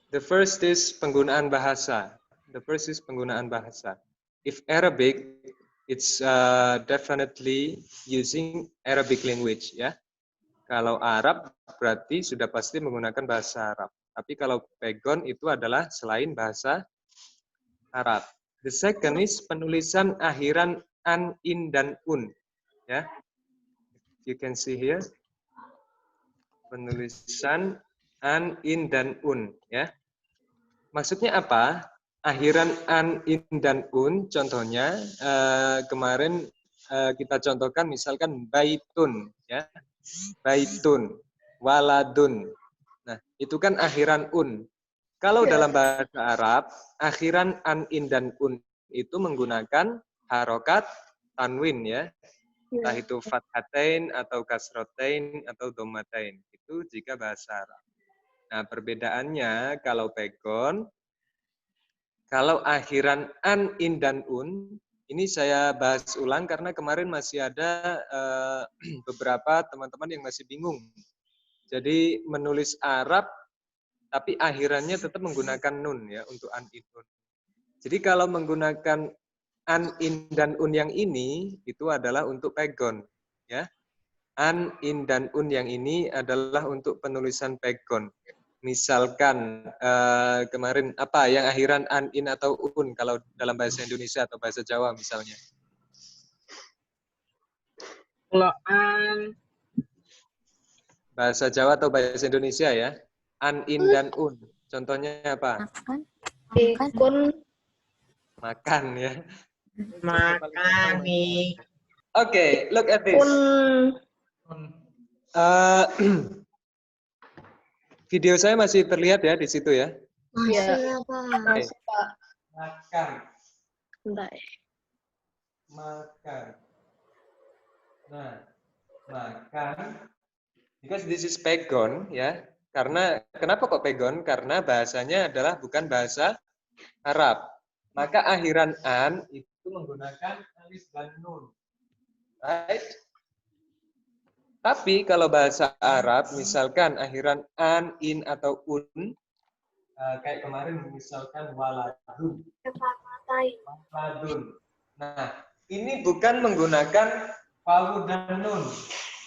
The first is penggunaan bahasa. The first is penggunaan bahasa. If Arabic, it's definitely using Arabic language, ya. Kalau Arab berarti sudah pasti menggunakan bahasa Arab. Tapi kalau pegon itu adalah selain bahasa Arab. The second is penulisan akhiran an, in, dan un. Ya, you can see here. Penulisan an, in, dan un. Ya, maksudnya apa? Akhiran an, in, dan un. Contohnya kemarin kita contohkan misalkan baitun. Ya, baitun, waladun. Nah, itu kan akhiran un. Kalau dalam bahasa Arab, akhiran an, in, dan un itu menggunakan harokat tanwin, ya. Entah itu fathatain atau kasrotain atau domatain. Itu jika bahasa Arab. Nah, perbedaannya kalau pegon, kalau akhiran an, in, dan un, ini saya bahas ulang karena kemarin masih ada beberapa teman-teman yang masih bingung. Jadi menulis Arab tapi akhirannya tetap menggunakan nun ya untuk an, in, un. Jadi kalau menggunakan an, in, dan un yang ini itu adalah untuk pegon ya. An, in, dan un yang ini adalah untuk penulisan pegon. Misalkan kemarin apa yang akhiran an, in, atau un kalau dalam bahasa Indonesia atau bahasa Jawa misalnya. Kalau an Bahasa Jawa atau bahasa Indonesia ya. An, in, dan un. Contohnya apa? Makan. Pikun. Makan ya. makan nih. Oke, look at this. Video saya masih terlihat ya di situ ya. Iya. Masih, Pak. Makan. Bentar. Makan. Nah, makan. Because this is pegon ya. Karena kenapa kok pegon? Karena bahasanya adalah bukan bahasa Arab. Maka akhiran an itu menggunakan alif dan nun. Right? Tapi kalau bahasa Arab, misalkan akhiran an, in, atau un, kayak kemarin misalkan waladun. Waladun. Nah, ini bukan menggunakan wawu dan nun.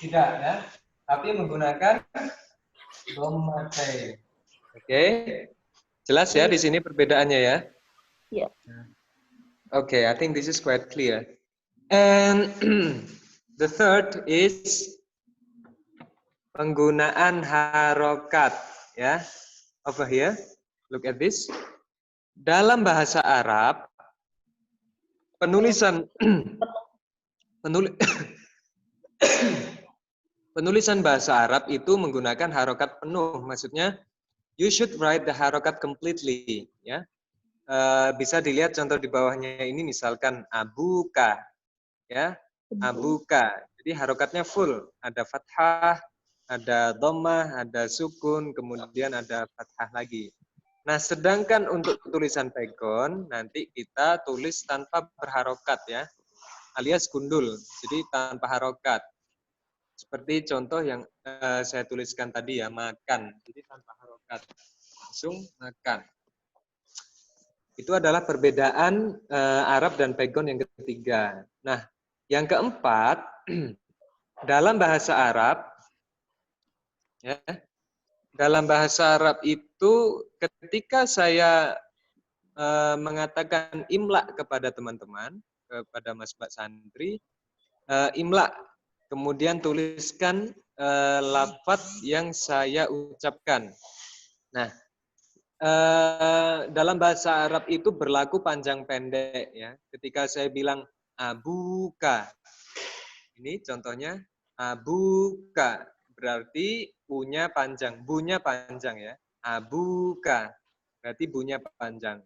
Tidak ya. Tapi menggunakan domatain. Oke. Jelas ya di sini perbedaannya ya? Iya. Okay, I think this is quite clear. And the third is penggunaan harokat ya. Over here, look at this. Dalam bahasa Arab, penulisan penulisan bahasa Arab itu menggunakan harokat penuh. Maksudnya, you should write the harokat completely ya. Bisa dilihat contoh di bawahnya ini misalkan abuka ya, abuka. Jadi harokatnya full, ada fathah, ada dhammah, ada sukun, kemudian ada fathah lagi. Nah, sedangkan untuk tulisan pegon nanti kita tulis tanpa berharokat ya, alias gundul. Jadi tanpa harokat. Seperti contoh yang saya tuliskan tadi ya, makan. Jadi tanpa harokat, langsung makan. Itu adalah perbedaan Arab dan pegon yang ketiga. Nah, yang keempat, dalam bahasa Arab, ya, dalam bahasa Arab itu ketika saya mengatakan imla kepada teman-teman, kepada Mas Mbak Santri, imla, kemudian tuliskan lafadz yang saya ucapkan. Nah, dalam bahasa Arab itu berlaku panjang pendek ya. Ketika saya bilang abuka, ini contohnya abuka berarti punya panjang, bunya panjang ya. Abuka berarti bunya panjang.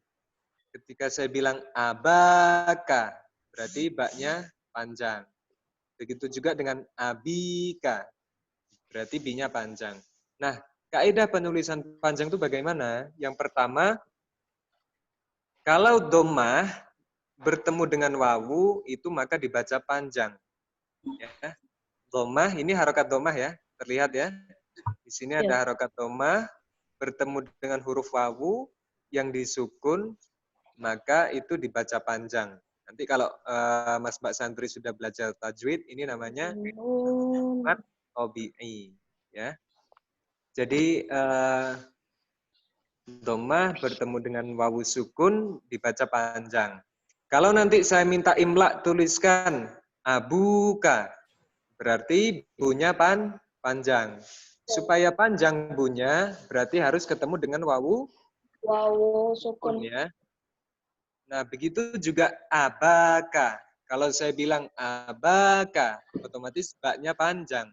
Ketika saya bilang abaka berarti baknya panjang. Begitu juga dengan abika berarti binya panjang. Nah, kaidah penulisan panjang itu bagaimana? Yang pertama, kalau dhammah bertemu dengan wawu itu maka dibaca panjang. Ya. Dhammah ini harokat dhammah ya, terlihat ya. Di sini ada harokat dhammah. bertemu dengan huruf wawu yang disukun, maka itu dibaca panjang. Nanti kalau Mas Mbak Santri sudah belajar tajwid, ini namanya Nun. mat tabi'i, ya. Jadi dhammah bertemu dengan wawu sukun dibaca panjang. Kalau nanti saya minta imla tuliskan abuka, berarti bunya panjang. Supaya panjang bunya, berarti harus ketemu dengan wawu Wawu sukun, sukun. ya. Nah, begitu juga abaka. Kalau saya bilang abaka, otomatis baknya panjang.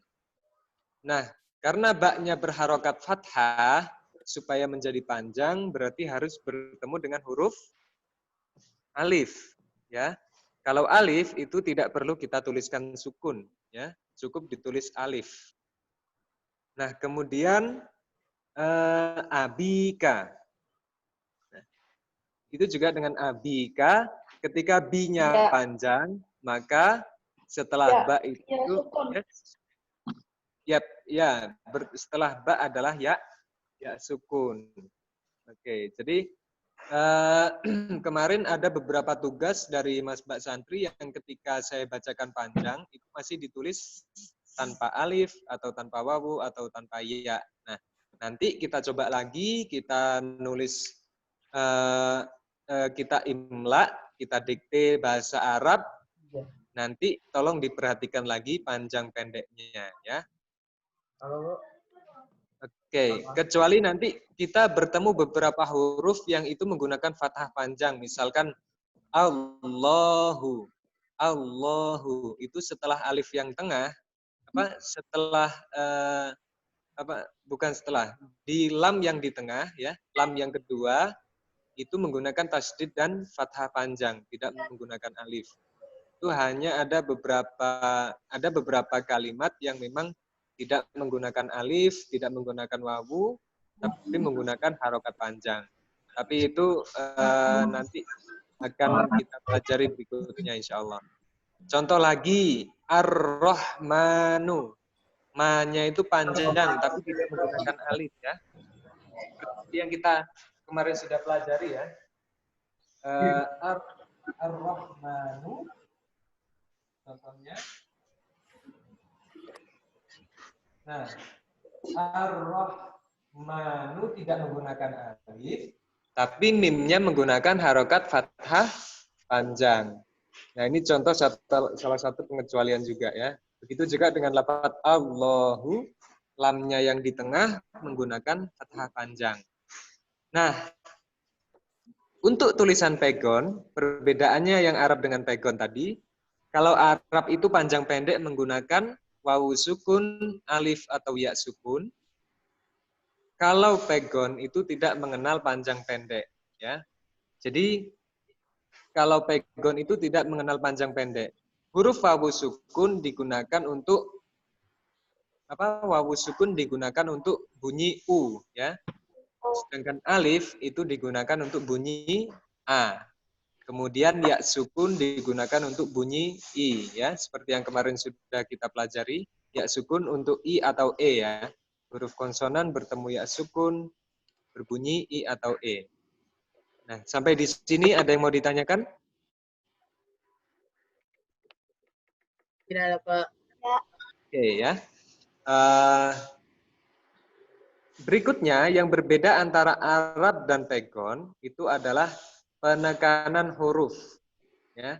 Nah, karena baknya berharokat fathah, supaya menjadi panjang, berarti harus bertemu dengan huruf alif. Ya. Kalau alif itu tidak perlu kita tuliskan sukun. Ya. Cukup ditulis alif. Nah, kemudian abika. Nah, itu juga dengan abika, ketika bi-nya Ya. panjang, maka setelah Ya. ba Ya itu sukun. setelah ba adalah ya sukun. Oke, jadi kemarin ada beberapa tugas dari Mas Mbak Santri yang ketika saya bacakan panjang itu masih ditulis tanpa alif atau tanpa wawu atau tanpa ya. Nah, nanti kita coba lagi, kita nulis, kita imla, kita dikte bahasa Arab. Nanti tolong diperhatikan lagi panjang pendeknya, ya. Oke, kecuali nanti kita bertemu beberapa huruf yang itu menggunakan fathah panjang, misalkan Allahu, Allahu itu setelah alif yang tengah, bukan setelah, di lam yang di tengah, ya, lam yang kedua itu menggunakan tasdid dan fathah panjang, tidak menggunakan alif. Itu hanya ada beberapa kalimat yang memang tidak menggunakan alif, tidak menggunakan wawu, tapi menggunakan harokat panjang. Tapi itu nanti akan kita pelajari berikutnya insya Allah. Contoh lagi, Ar-Rahmanu. Ma-nya itu panjang, tapi tidak menggunakan alif, ya. Seperti yang kita kemarin sudah pelajari, ya. Ar-Rahmanu. Contohnya. Nah, Ar-Rahmanu tidak menggunakan alif, tapi mimnya menggunakan harokat fathah panjang. Nah, ini contoh salah satu pengecualian juga, ya. Begitu juga dengan lafaz Allahu, lamnya yang di tengah menggunakan fathah panjang. Nah, untuk tulisan pegon, perbedaannya yang Arab dengan pegon tadi, kalau Arab itu panjang pendek menggunakan wawu sukun, alif atau ya sukun. Kalau pegon itu tidak mengenal panjang pendek, ya. Jadi kalau pegon itu tidak mengenal panjang pendek. Huruf wawu sukun digunakan untuk wawu sukun digunakan untuk bunyi u, ya. Sedangkan alif itu digunakan untuk bunyi a. Kemudian ya sukun digunakan untuk bunyi i, ya, seperti yang kemarin sudah kita pelajari. Ya sukun untuk i atau e, ya. Huruf konsonan bertemu ya sukun berbunyi i atau e. Nah, sampai di sini ada yang mau ditanyakan? Tidak ada, Pak. Oke, ya. Berikutnya yang berbeda antara Arab dan pegon itu adalah penekanan huruf, ya.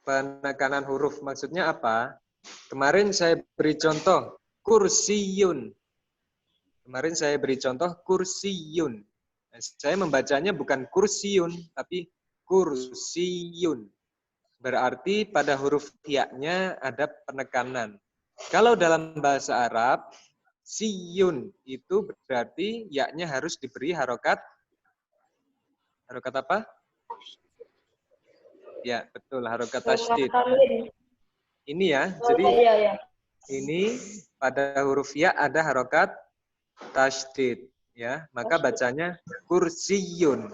Penekanan huruf maksudnya apa? Kemarin saya beri contoh kursiyun. Kemarin saya beri contoh kursiyun. Nah, saya membacanya bukan kursiun tapi kursiyun. Berarti pada huruf ya-nya ada penekanan. Kalau dalam bahasa Arab, siyun itu berarti ya-nya harus diberi harokat. Harokat apa? Ya, betul, harokat tasydid. Ini ya, jadi ini pada huruf ya ada harokat tasydid, ya. Maka bacanya kursiyun.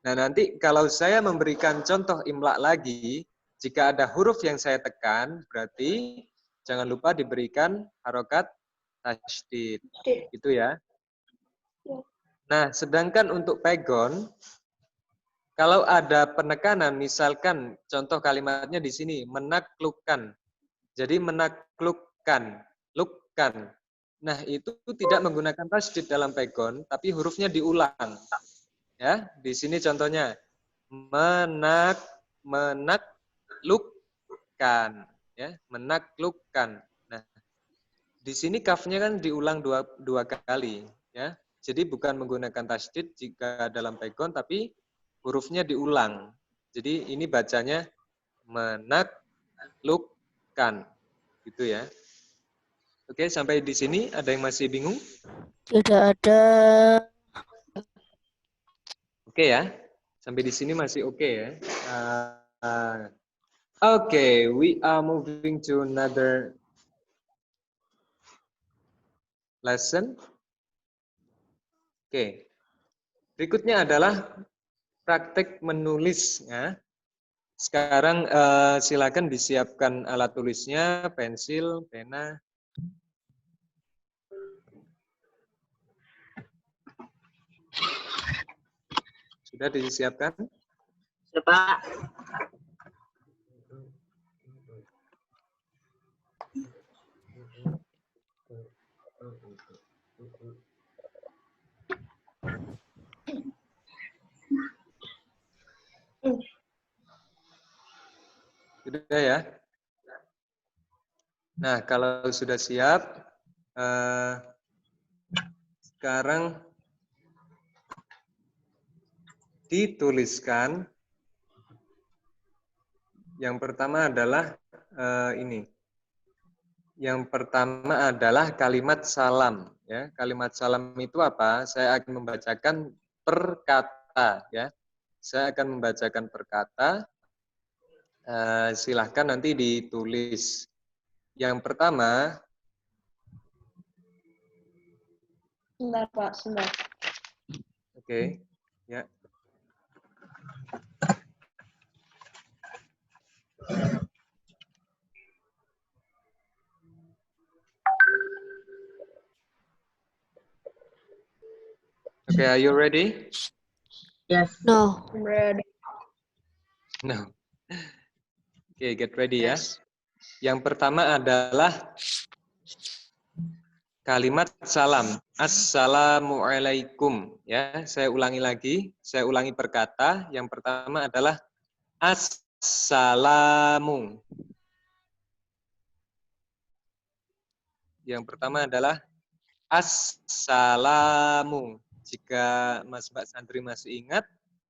Nah, nanti kalau saya memberikan contoh imla lagi, jika ada huruf yang saya tekan, berarti jangan lupa diberikan harokat tasydid. Itu ya. Nah, sedangkan untuk pegon, kalau ada penekanan, misalkan contoh kalimatnya di sini, menaklukkan. Jadi menaklukkan, lukkan. Nah, itu tidak menggunakan tasydid dalam pegon, tapi hurufnya diulang. Ya, di sini contohnya menaklukkan, ya, menaklukkan. Nah, di sini kafnya kan diulang dua kali, ya. Jadi bukan menggunakan tasydid jika dalam pegon, tapi hurufnya diulang. Jadi ini bacanya menaklukkan, gitu ya. Oke, sampai di sini ada yang masih bingung? Tidak ada. Oke ya, sampai di sini masih oke ya. Oke, we are moving to another lesson. Oke, berikutnya adalah praktek menulis. Ya. Sekarang silakan disiapkan alat tulisnya, pensil, pena. Sudah disiapkan? Sudah, Pak. Sudah ya? Nah, kalau sudah siap, sekarang dituliskan. Yang pertama adalah ini. Yang pertama adalah kalimat salam. Ya, kalimat salam itu apa? Saya akan membacakan per kata. Ya, saya akan membacakan per kata. Silahkan nanti ditulis. Yang pertama. Sebentar, Pak. Sebentar. Oke. Ya. Okay, are you ready? Yes. No. Ready. No. Oke, get ready ya. Yes. Yang pertama adalah kalimat salam. Assalamualaikum. Ya, saya ulangi lagi. Saya ulangi per kata. Yang pertama adalah assalamu. Yang pertama adalah assalamu. Jika Mas Mbak Sandri masih ingat,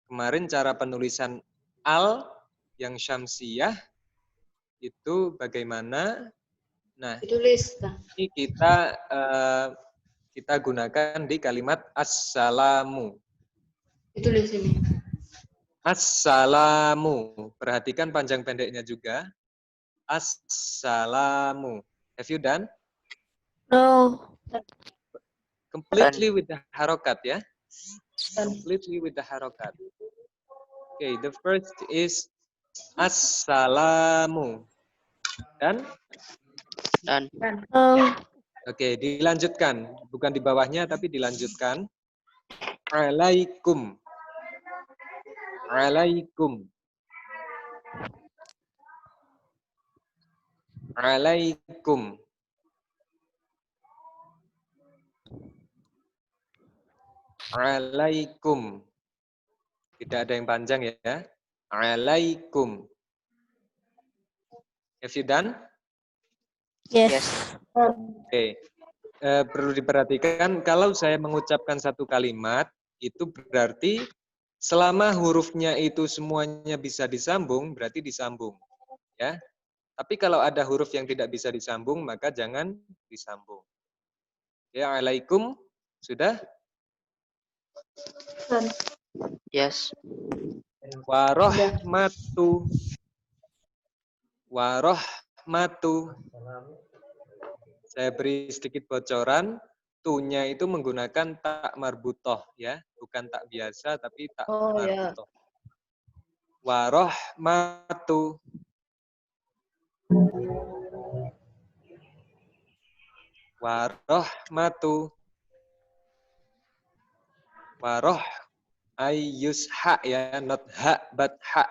kemarin cara penulisan al yang syamsiyah itu bagaimana? Nah, Ditulis. ini kita gunakan di kalimat assalamu. Ditulis ini. Assalamu. Perhatikan panjang pendeknya juga. Assalamu. Have you done? No. Completely with the harokat ya. Completely with the harokat. Okay, the first is assalamu. Dan? Oke, dilanjutkan. Bukan di bawahnya, tapi dilanjutkan. Alaikum. Alaikum. Alaikum. Alaikum. Tidak ada yang panjang ya. Alaikum. Have you done? Yes. Oke. Perlu diperhatikan kalau saya mengucapkan satu kalimat itu berarti selama hurufnya itu semuanya bisa disambung berarti disambung ya. Tapi kalau ada huruf yang tidak bisa disambung maka jangan disambung. Ya, alaikum sudah? Yes. Warahmatu. Warahmatu. Saya beri sedikit bocoran, tu-nya itu menggunakan tak marbutoh ya, bukan tak biasa tapi tak marbutoh. Warahmatu. Warahmatu. Waroh, I use ha ya, not ha but ha.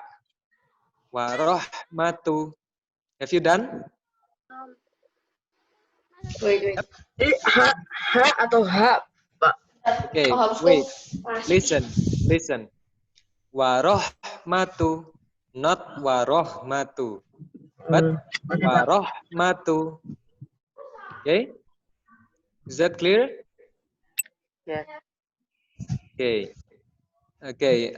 Warohmatu. Have you done? Wait. Ha atau ha, Pak? Okay, wait. Listen. Warohmatu, not warohmatu, but Oke, Pak. warohmatu. Okay, is that clear? Yes. Okay.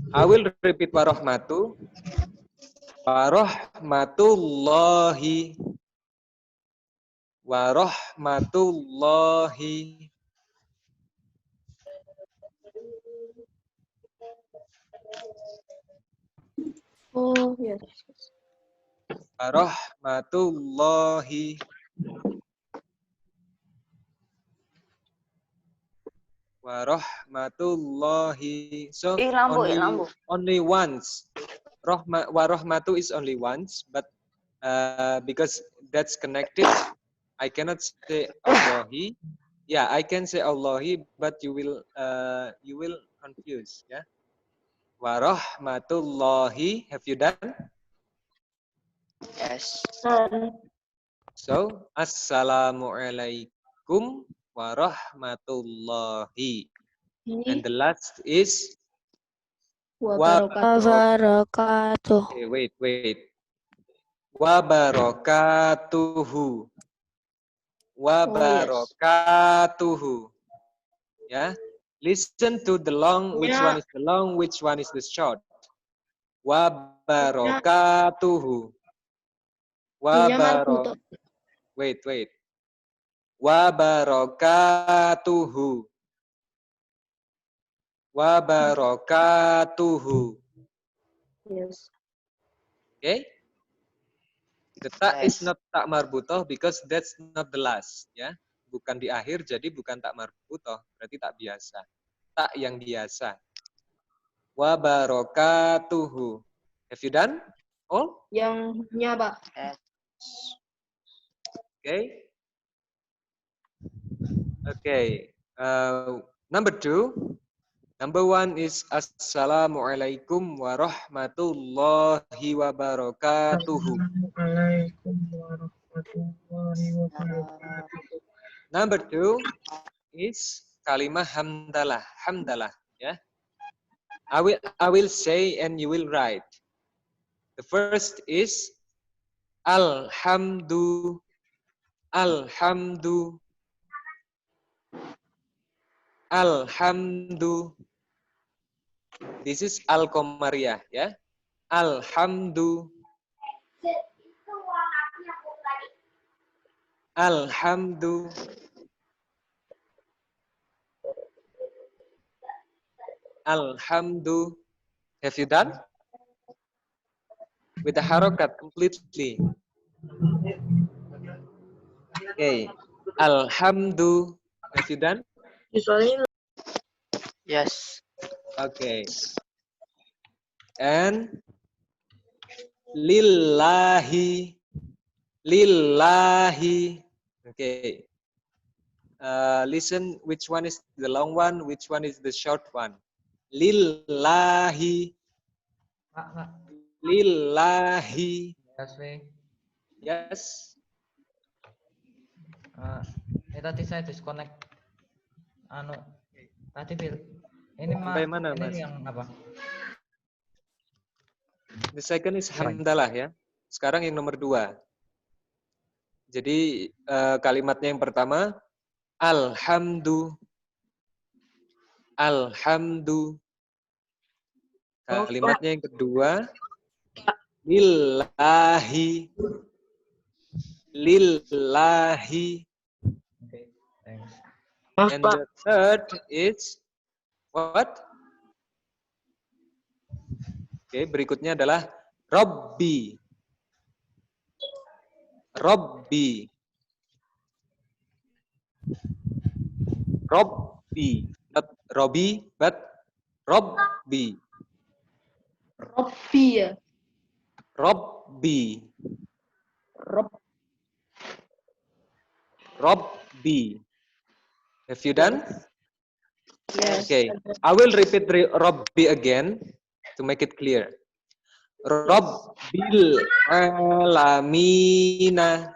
I will repeat warohmatu. Warohmatullahi. Warohmatullahi. Oh, yes. Warahmatullahi. Warahmatullahi. So only once. Warahmatu is only once, but because that's connected, I cannot say Allahi. Yeah, I can say Allahi, but you will confuse. Yeah. Warahmatullahi. Have you done? Yes. So, Assalamualaikum warahmatullahi. And the last is Wabarakatuh. Okay, wait. Wabarakatuhu. Wabarakatuhu. Yeah. Listen to the long, which one is the long, which one is the short. Wabarakatuhu. Wait. Wabarakatuhu. Wabarakatuhu. Yes. Okay? The ta is not tak marbutoh because that's not the last, ya. Bukan di akhir, jadi bukan tak marbutoh, berarti tak biasa. Tak yang biasa. Wabarakatuhu. Have you done? All? Yang nya, Pak. Okay. Number 2. Number 1 is Assalamualaikum warahmatullahi wabarakatuh. Assalamualaikum warahmatullahi wabarakatuh. Number 2 is kalimah hamdalah. Hamdalah, ya. I will say and you will write. The first is alhamdu. This is al-qamariyah, ya. Alhamdu. Have you done? With the harokat completely. Okay. Alhamdu. Have you done? Usually, Yes. Okay. And lillahi. Okay. Listen, which one is the long one, which one is the short one? Lillahi. Pak. Lillahi. Yes. Tadi saya disconnect. Tadi ini Sampai mana, Mas? Ini yang apa? The second is hamdalah, ya. Sekarang yang nomor 2. Jadi kalimatnya yang pertama alhamdu. Kalimatnya yang kedua lillahi. Okay, thanks. And the third is what? Oke, berikutnya adalah Robbi. Not Robbi, but Robbi. Ya. Robbi. Have you done? Yes. Okay, I will repeat Rabbi again to make it clear. Rabbil alamina.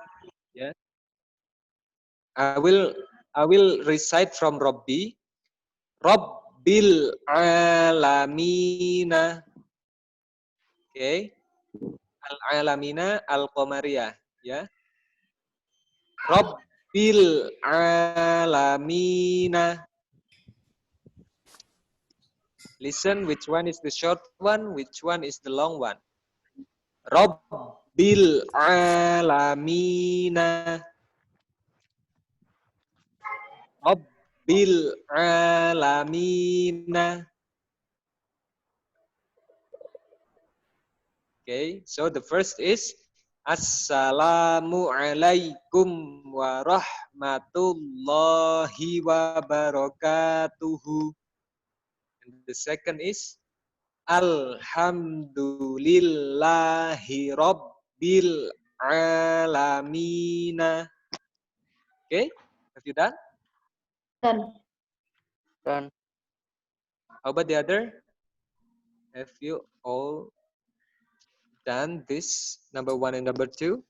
Yeah. I will recite from Rabbi. Rabbil alamina. Okay. Al-alamina al-qamariyah. Ya. Rabbil alamina. Listen, which one is the short one, which one is the long one. Rabbil alamina. Rabbil alamina. Okay, so the first is Assalamu alaikum warahmatullahi wabarakatuhu. And the second is Alhamdulillahi Rabbil Alamina. Okay, have you done? Done. Done. How about the other? Have you all done this, number 1 and number 2?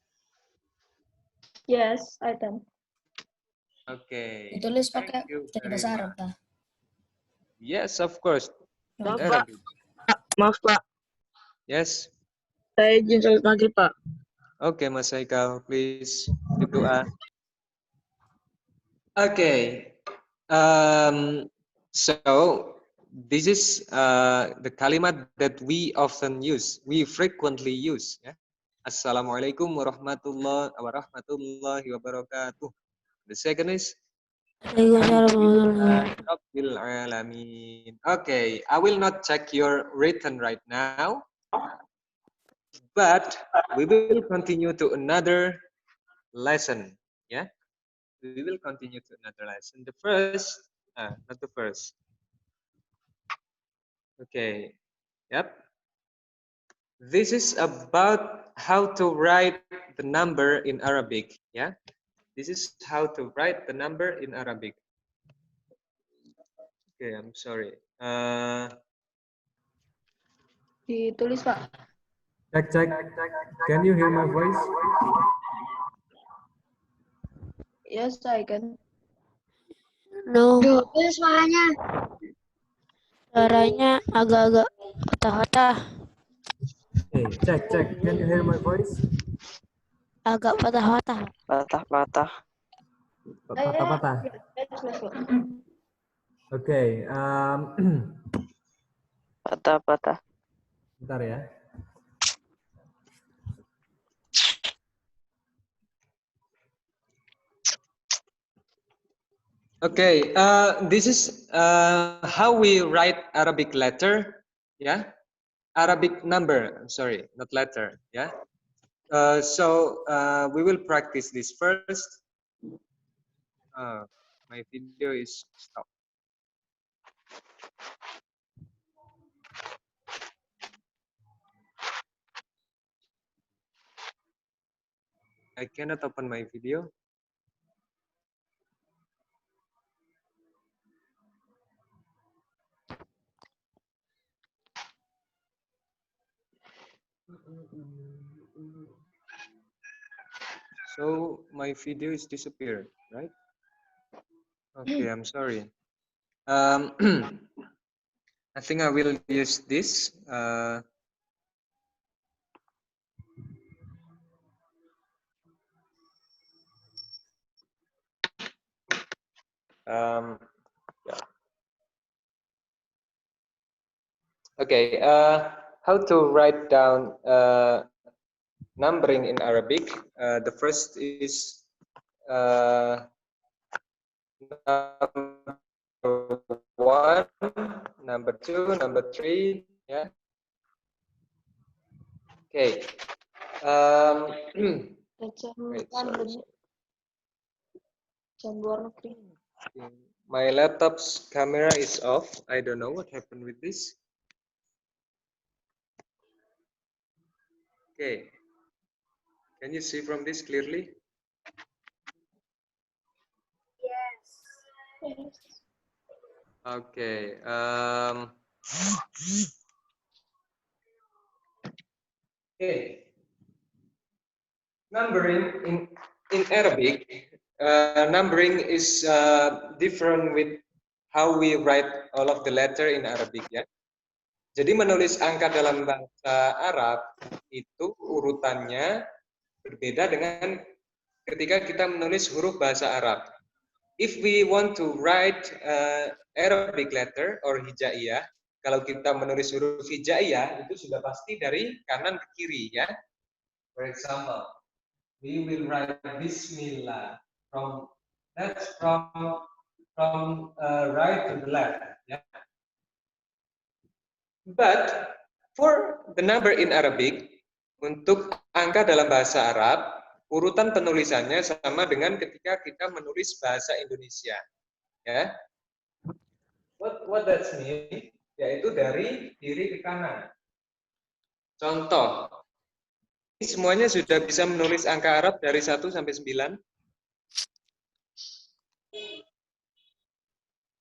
Yes, I done. Okay. Ditulis Thank pakai you dari very bahasa much. Arab dah. Yes, of course. Maaf, In Pak. Arabic. Maaf, Pak. Yes. Saya izin sholat maghrib, Pak. Okay, Mas Haikal, please berdoa. Okay. So this is the kalimat that we often use, we frequently use. Yeah? Assalamualaikum warahmatullahi wabarakatuh. The second is Rabbil alamin. Okay, I will not check your written right now, but we will continue to another lesson. Yeah, we will continue to another lesson. The first, not the first. Okay, yep. This is about how to write the number in Arabic. Yeah, this is how to write the number in Arabic. Okay, I'm sorry. Ditulis, Pak. Check. Can you hear my voice? Yes, I can. No, Double suaranya. suaranya agak-agak patah-patah. Hey, check. Can you hear my voice? Agak patah-patah. Patah-patah. Patah-patah. Okay. Patah-patah. Bentar ya. Okay, this is how we write Arabic letter, yeah, Arabic number. I'm sorry, not letter, yeah. So we will practice this first. My video is stopped. I cannot open my video. So my video is disappeared, right? Okay, I'm sorry. I think I will use this. Yeah. Okay, how to write down numbering in Arabic? The first is number 1, number 2, number 3. Yeah. Okay. Wait, sorry. My laptop's camera is off. I don't know what happened with this. Okay. Can you see from this clearly? Yes. Okay. Okay. Numbering in Arabic, numbering is different with how we write all of the letter in Arabic, ya. Jadi menulis angka dalam bahasa Arab itu urutannya berbeda dengan ketika kita menulis huruf bahasa Arab. If we want to write Arabic letter or hijaiyah, kalau kita menulis huruf hijaiyah itu sudah pasti dari kanan ke kiri, ya. For example, we will write Bismillah from right to the left, ya. But for the number in Arabic, untuk angka dalam bahasa Arab, urutan penulisannya sama dengan ketika kita menulis bahasa Indonesia, ya. What that mean? Yaitu dari kiri ke kanan. Contoh, ini semuanya sudah bisa menulis angka Arab dari 1 sampai 9.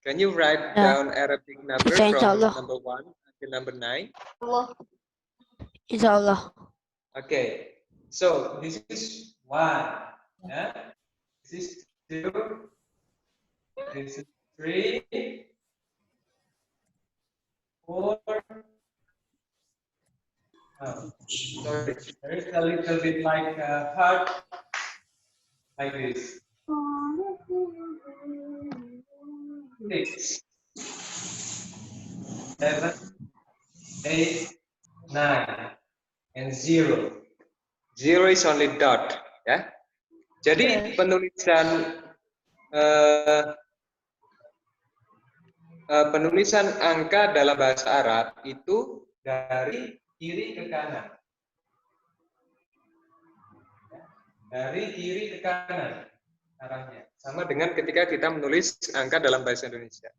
Can you write down Arabic number Bisa, from insyaallah. number 1 until number 9? Allah. Insyaallah. Okay, so this is 1, yeah? This is 2, this is 3, 4. Oh, sorry, there is a little bit like a heart, like this. 6, 7, 8, 9, and 0. 0 is only dot, ya. Jadi penulisan penulisan angka dalam bahasa Arab itu dari kiri ke kanan. Dari kiri ke kanan arahnya. Sama dengan ketika kita menulis angka dalam bahasa Indonesia.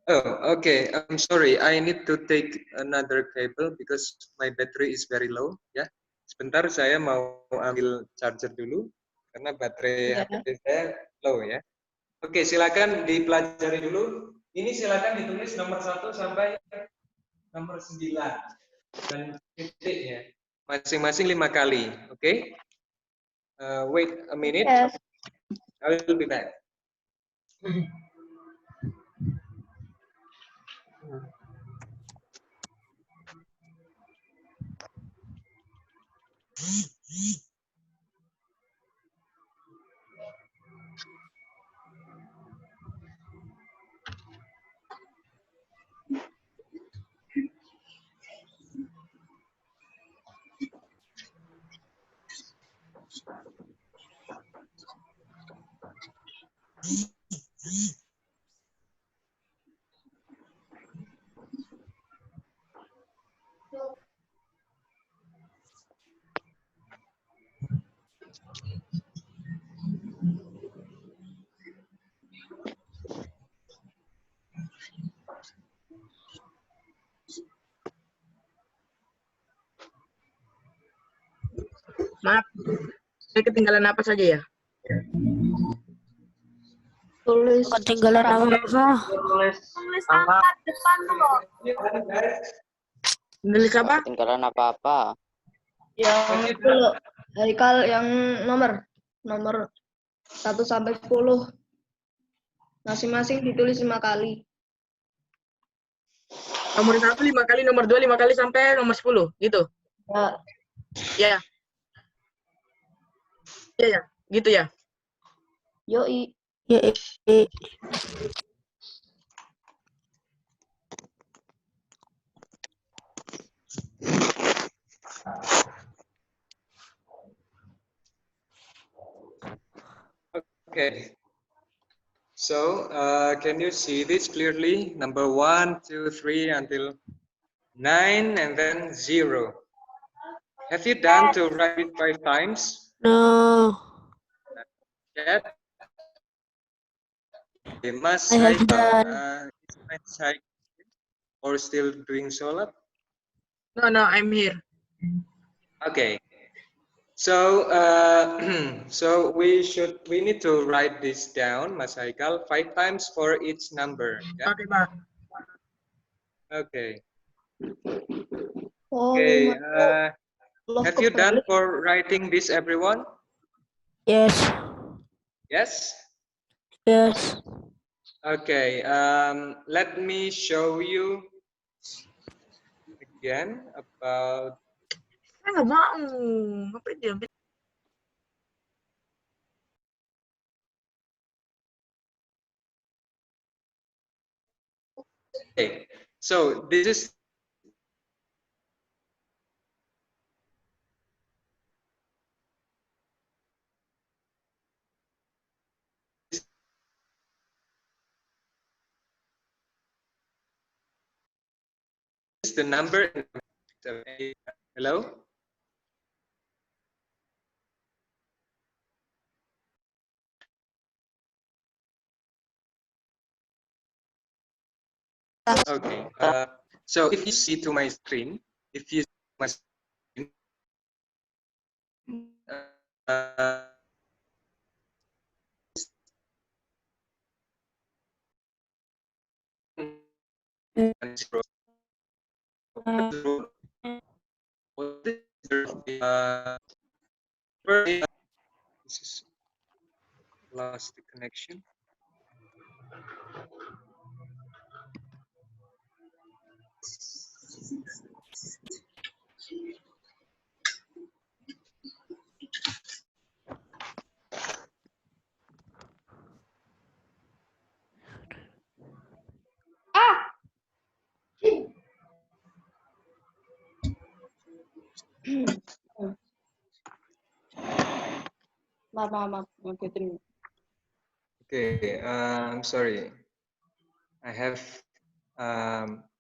Oh, okay. I'm sorry. I need to take another cable because my battery is very low. Ya, sebentar saya mau ambil charger dulu karena baterai HP saya low, ya. Oke, silakan dipelajari dulu. Ini silakan ditulis nomor 1 sampai nomor 9 dan titiknya masing-masing 5 kali. Oke? Wait a minute. Yes. I will be back. Maaf, saya ketinggalan apa saja ya? Tulis. Ketinggalan apa? Tulis angka depan dulu. Nulis apa? Ketinggalan apa-apa. Yang dulu. Haikal yang nomor 1 sampai 10. Masing-masing ditulis 5 kali. Nomor 1 5 kali, nomor 2 5 kali sampai nomor 10, gitu. Ya. Ya. Iya ya, gitu ya. Yoi. Ya, Okay. So, can you see this clearly? Number 1, 2, 3 until 9 and then 0. Have you done to write it 5 times? no. Yet? Okay, Mas I have Haikal, done. is Mas Haikal or still doing sholat? No, I'm here. Okay. So, so we need to write this down, Mas Haikal, 5 times for each number. Yeah. Oke, Pak. Okay. Oh, Okay. love Have you done kebalik. for writing this, everyone? Yes. Yes. Yes. Okay. Let me show you again about. Saya nggak mau. Ngapain dia? Okay. So this is. Is the number. Hello. Okay. So if you see to my screen, if you see my screen, this is lost the connection. Maaf. Oke, terima. Okay, I'm sorry. I have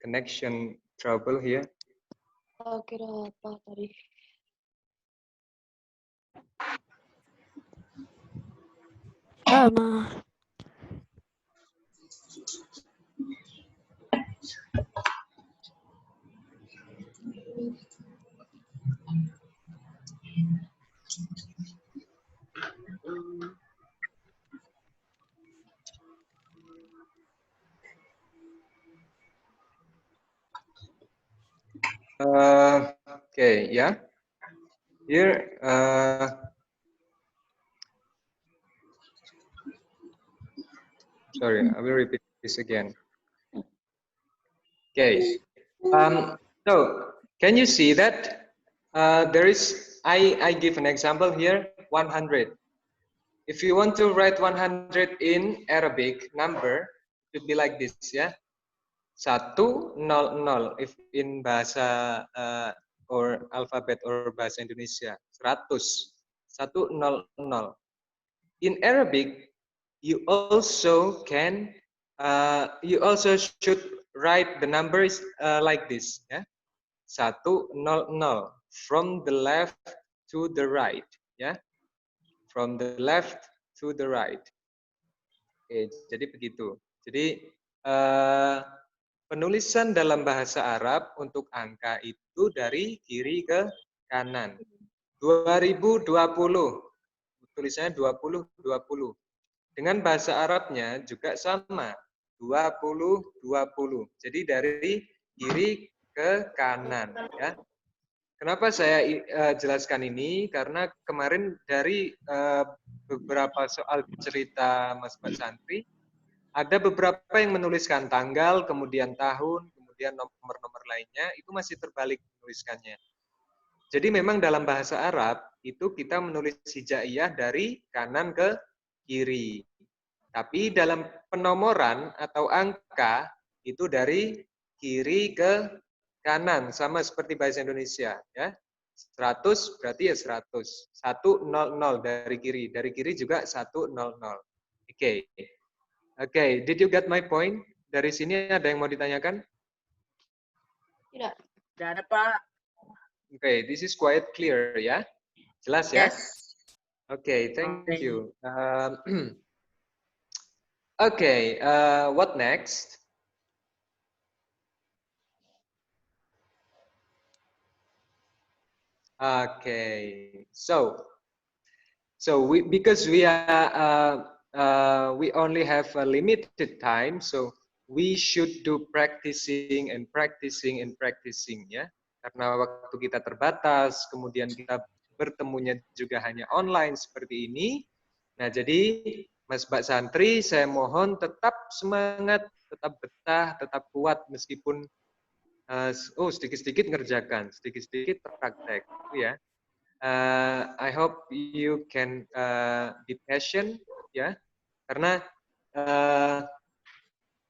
connection trouble here. Kira apa tadi? Sama. Okay, yeah. Here, sorry, I will repeat this again. Okay. So, can you see that there is? I give an example here. 100. If you want to write 100 in Arabic number, it would be like this, ya. 100. If in bahasa or alphabet or bahasa Indonesia, 100. 100. In Arabic, you also should write the numbers like this, ya. 100 from the left to the right, ya. From the left to the right. Oke, jadi begitu. Jadi penulisan dalam bahasa Arab untuk angka itu dari kiri ke kanan. 2020. Tulisannya 20. Dengan bahasa Arabnya juga sama. 20. Jadi dari kiri ke kanan, ya. Kenapa saya jelaskan ini? Karena kemarin dari beberapa soal cerita Mas Pak Santri, ada beberapa yang menuliskan tanggal, kemudian tahun, kemudian nomor-nomor lainnya, itu masih terbalik menuliskannya. Jadi memang dalam bahasa Arab, itu kita menulis hijaiyah dari kanan ke kiri. Tapi dalam penomoran atau angka, itu dari kiri ke kanan, sama seperti bahasa Indonesia, ya. 100 berarti ya 100. 100 dari kiri juga 100. Oke. Oke, did you get my point? Dari sini ada yang mau ditanyakan? Tidak. Tidak ada, Pak. Oke, this is quite clear, ya. Jelas ya? Yes. Oke, thank Okay. you. Okay, what next? Okay. So because we only have a limited time, so we should do practicing and practicing and practicing, ya. Karena waktu kita terbatas, kemudian kita bertemunya juga hanya online seperti ini. Nah, jadi Mas Mbak Santri, saya mohon tetap semangat, tetap betah, tetap kuat meskipun sedikit-sedikit ngerjakan, sedikit-sedikit praktek, ya. I hope you can be patient, ya, karena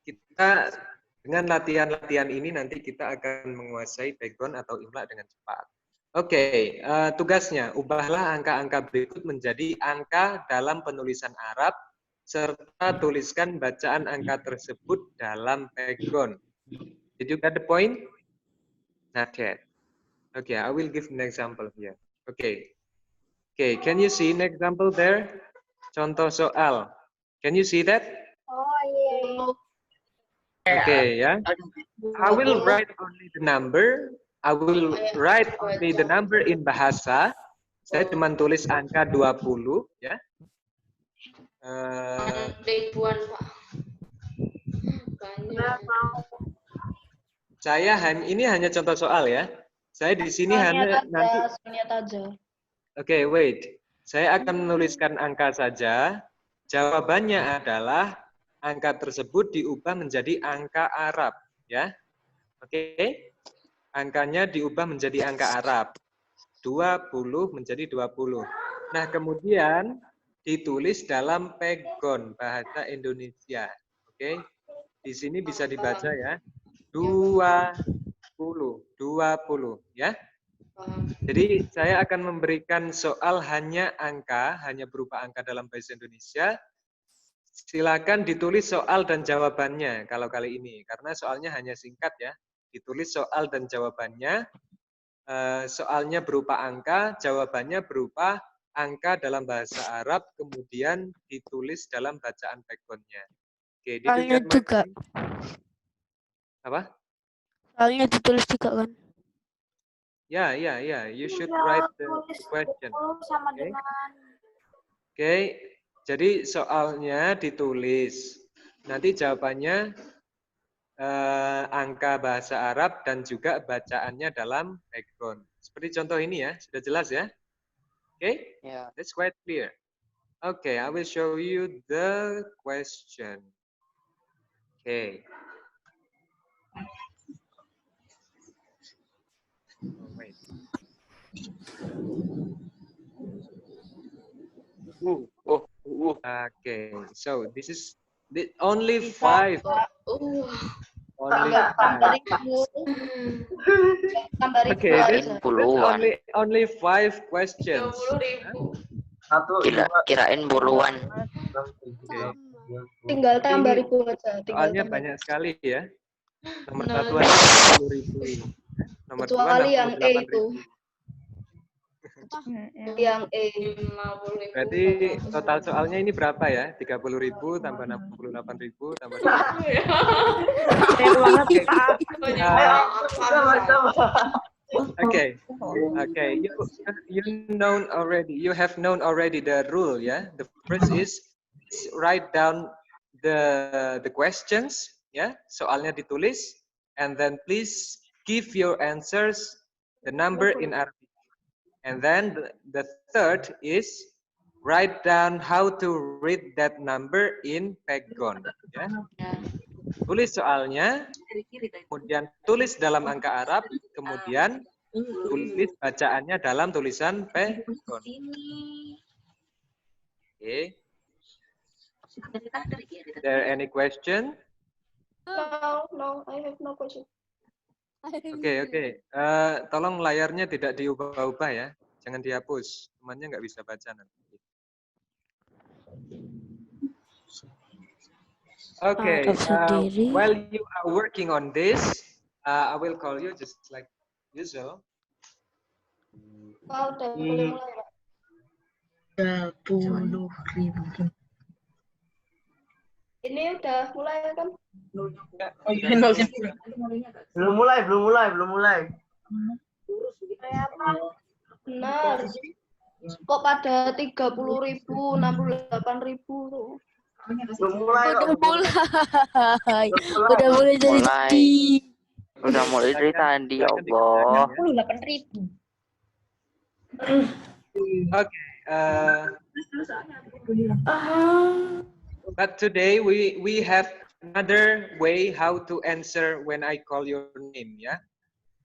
kita dengan latihan-latihan ini nanti kita akan menguasai background atau imla dengan cepat. Oke, tugasnya ubahlah angka-angka berikut menjadi angka dalam penulisan Arab serta tuliskan bacaan angka tersebut dalam background. Did you get the point? Not yet. Okay, I will give an example here. Okay, can you see an example there? Contoh soal. Can you see that? Oh iya. Okay, ya. I will write only the number. I will write only the number in bahasa. Saya cuma tulis angka 20, ya. Ribuan, Pak. Banyak. Ini hanya contoh soal, ya. Saya di sini hanya nanti. Oke, wait. Saya akan menuliskan angka saja. Jawabannya adalah angka tersebut diubah menjadi angka Arab, ya. Oke. Angkanya diubah menjadi angka Arab. 20 menjadi 20. Nah, kemudian ditulis dalam pegon bahasa Indonesia. Oke. Di sini bisa dibaca, ya. 20, ya. Jadi saya akan memberikan soal hanya berupa angka dalam bahasa Indonesia. Silakan ditulis soal dan jawabannya kalau kali ini, karena soalnya hanya singkat, ya. Ditulis soal dan jawabannya. Soalnya berupa angka, jawabannya berupa angka dalam bahasa Arab, kemudian ditulis dalam bacaan background-nya. Oke, Soalnya juga. Apa? Soalnya ditulis juga kan? Ya. You should write the question. Oke. Jadi soalnya ditulis. Nanti jawabannya angka bahasa Arab dan juga bacaannya dalam background. Seperti contoh ini, ya. Sudah jelas, ya? Oke? Yeah. That's quite clear. Okay, I will show you the question. Okay. Oh, wait. Okay, so this is only 5. Only 5. Okay, this only 5 questions. Kirain puluhan. Okay. Tinggal tambah ribu aja. Soalnya banyak sekali, ya. Nomor 1 10.000. Nomor 2 Kecuali yang E itu. 68.000. Yang E. Berarti total soalnya ini berapa, ya? 30.000 tambah 68.000 tambah 2. Okay. You have known already the rule, ya. The first is write down the questions, ya. Soalnya ditulis, and then please give your answers the number in Arabic. And then the third is write down how to read that number in background. Ya. Tulis soalnya, kemudian tulis dalam angka Arab, kemudian tulis bacaannya dalam tulisan background. Okay. Is there any question? No, I have no question. Oke. Tolong layarnya tidak diubah-ubah, ya. Jangan dihapus. Temannya nggak bisa baca nanti. Okay. While you are working on this, I will call you just like usual. Udah boleh mulai, Pak. 20.000. Ini udah mulai kan? Belum mulai. Benar. Kok pada 30.000, 68.000 tuh. Belum mulai kok. Udah mulai. Udah mulai dari Mulai. tadi. Udah mulai dari tadi, ya Allah. 68.000. Okay. But today we have another way how to answer when I call your name, ya.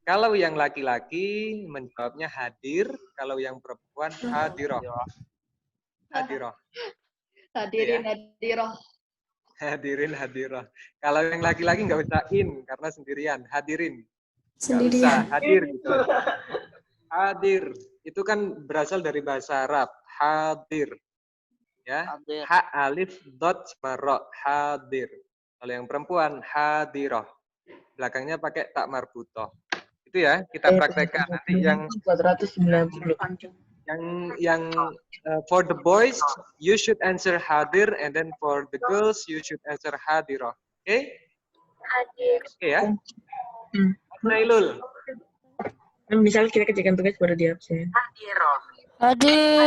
Kalau yang laki-laki menjawabnya hadir, kalau yang perempuan hadiroh. Hadiroh. Hadirin hadiroh. Hadirin hadiroh. Kalau yang laki-laki nggak usah in karena sendirian, hadirin. Nggak usah hadir gitu. Hadir itu kan berasal dari bahasa Arab, hadir. Ya. Hadir. Ha alif dot marro, hadir. Kalau yang perempuan hadiroh. Belakangnya pakai tak marbutoh. Itu ya, kita praktekkan nanti yang 490. For the boys you should answer hadir, and then for the girls you should answer hadiroh. Oke? Hadir. Oke ya. Nailul. Misalnya kita kerjakan tugas baru di absen. Hadir.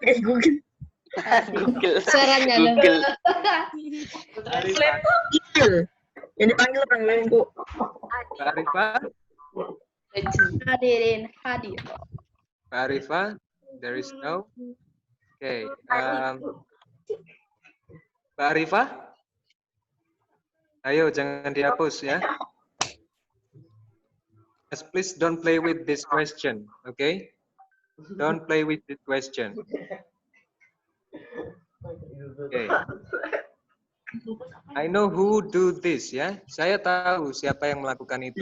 Tugas Google. Google. Suaranya Google. Arifah. Google. Yang dipanggil panggilanku. Mbak Arifah. Hadirin hadiroh. Mbak Arifah. There is no. Okay. Mbak Arifah. Ayo jangan dihapus ya. Please don't play with this question, okay? Don't play with this question. Okay. I know who do this ya. Saya tahu siapa yang melakukan itu.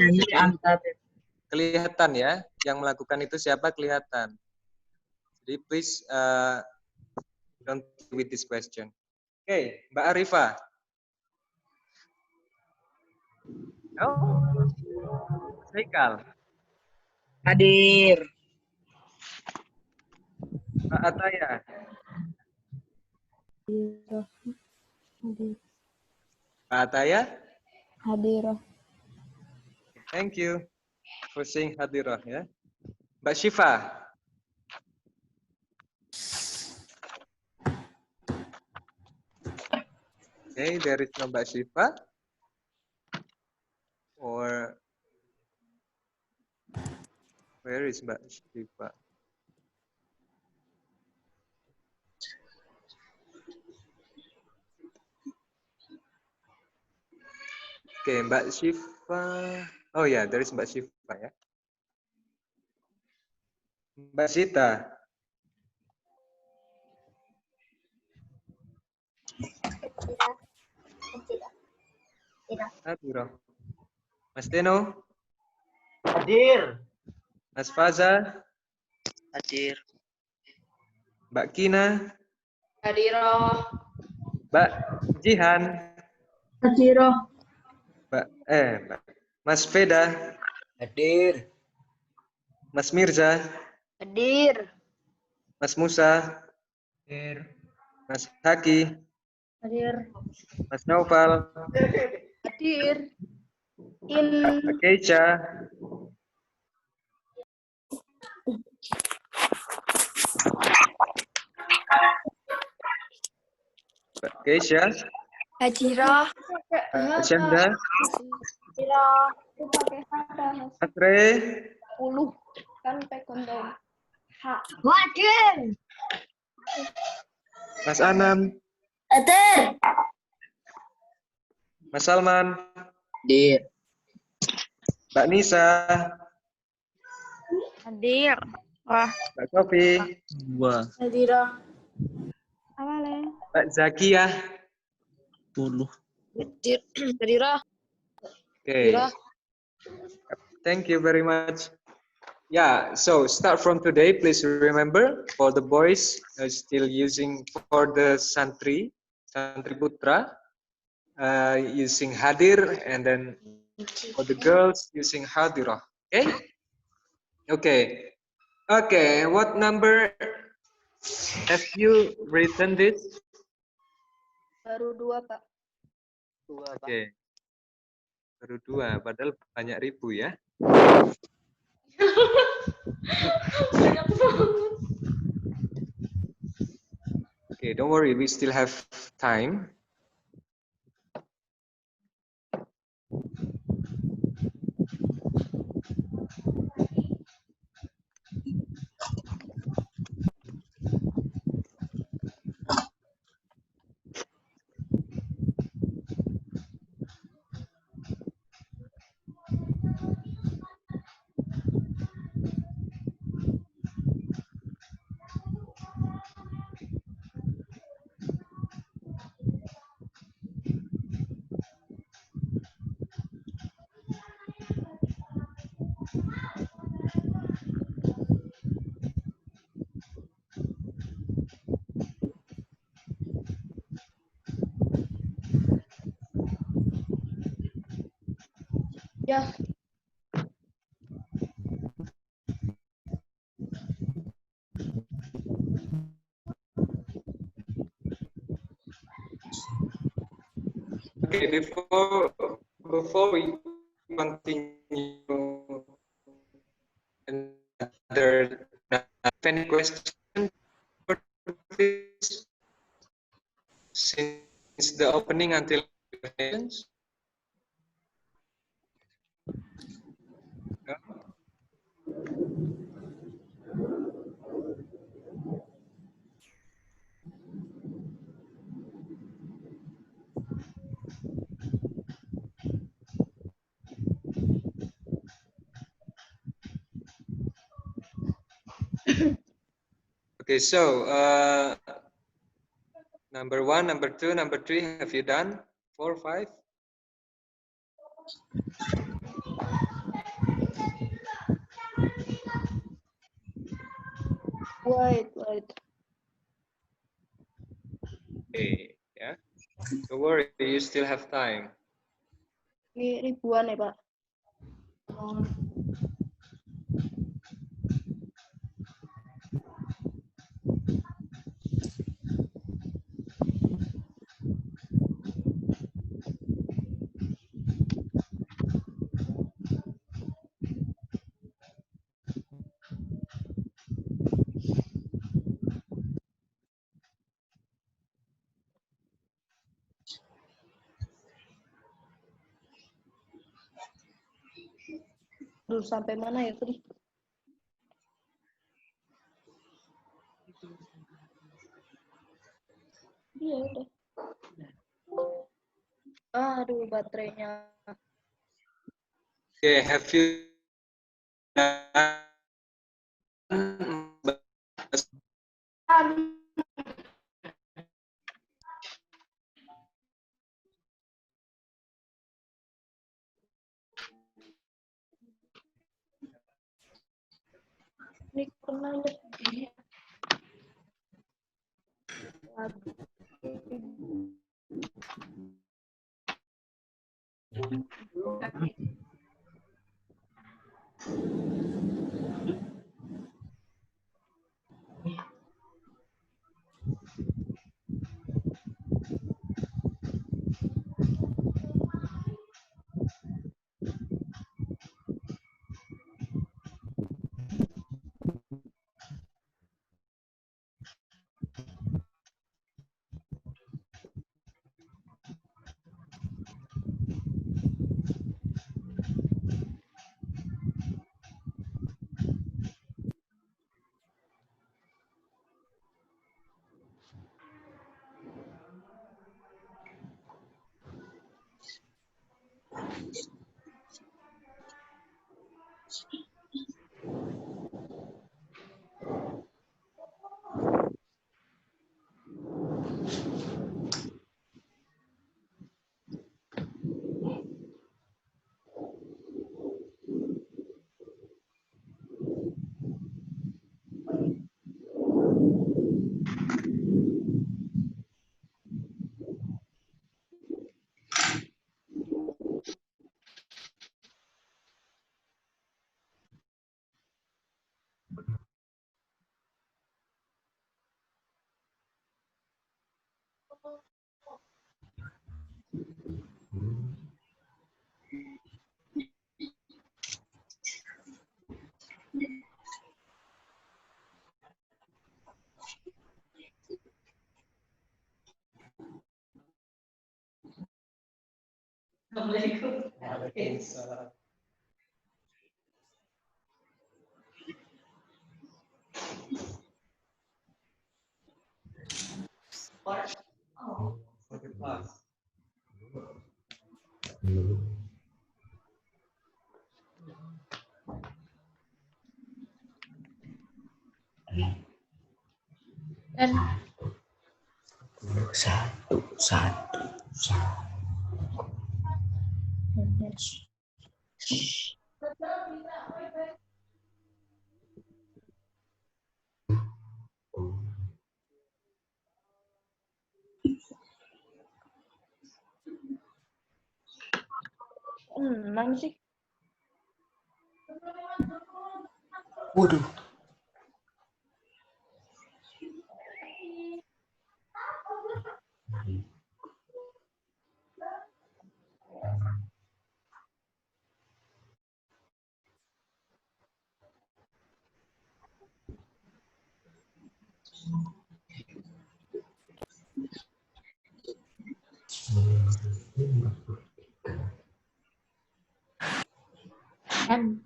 Kelihatan ya, yang melakukan itu siapa kelihatan. Jadi please don't play with this question. Okay, Mbak Arifah. No? Haikal. Hadir. Mbak Ataya. Hadir. Mbak Ataya. Hadir. Thank you for saying hadirah ya. Mbak Syifa. Okay, there is no Mbak Syifa. Or where is Mbak Syifa? Oke, Mbak Syifa. Oh ya, there is Mbak Syifa ya. Mbak Sita. Hadirah. Mas Deno. Hadir. Mas Faza. Hadir. Mbak Kina. Hadiroh. Mbak Jihan. Hadirah. Mbak Mas Veda. Hadir. Mas Mirza. Hadir. Mas Musa. Hadir. Mas Haki. Hadir. Mas Naufal. Hadir. In. Mbak Keisha. Mbak Keisha. Hadirah. Mbak Syahda. Hadiroh. Itu pakai hada. Mas Re. 10 kan pegang down. Ha. Hadir. Mas Anam. Hadir. Mas Salman. Hadir. Mbak Nisa. Hadir. Wah. Mbak Sofi. Dua. Hadirah. Awalnya. Mbak Zakia. 10. Hadir. Hadirah. Okay. Thank you very much. Yeah, so start from today, please remember for the boys still using for the Santri Putra using hadir, and then for the girls using hadirah. Okay? Okay, what number have you written this? Baru 2, Pak. 2, Pak. Oke. Baru 2, padahal banyak ribu ya. Banyak banget. Okay, don't worry, we still have time. Ya, Okay, before we continue another any question since the opening until questions? No? Okay, so number 1, number 2, number 3, have you done? 4, 5? wait. Okay, yeah. Don't worry, you still have time. Ini ribuan ya, Pak. Duh, sampai mana ya tadi? Iya, udah. Aduh, baterainya. Okay, have you done? Ini kena deh. Waalaikumsalam. For the class. Dan Satu. enam sih. Waduh. M.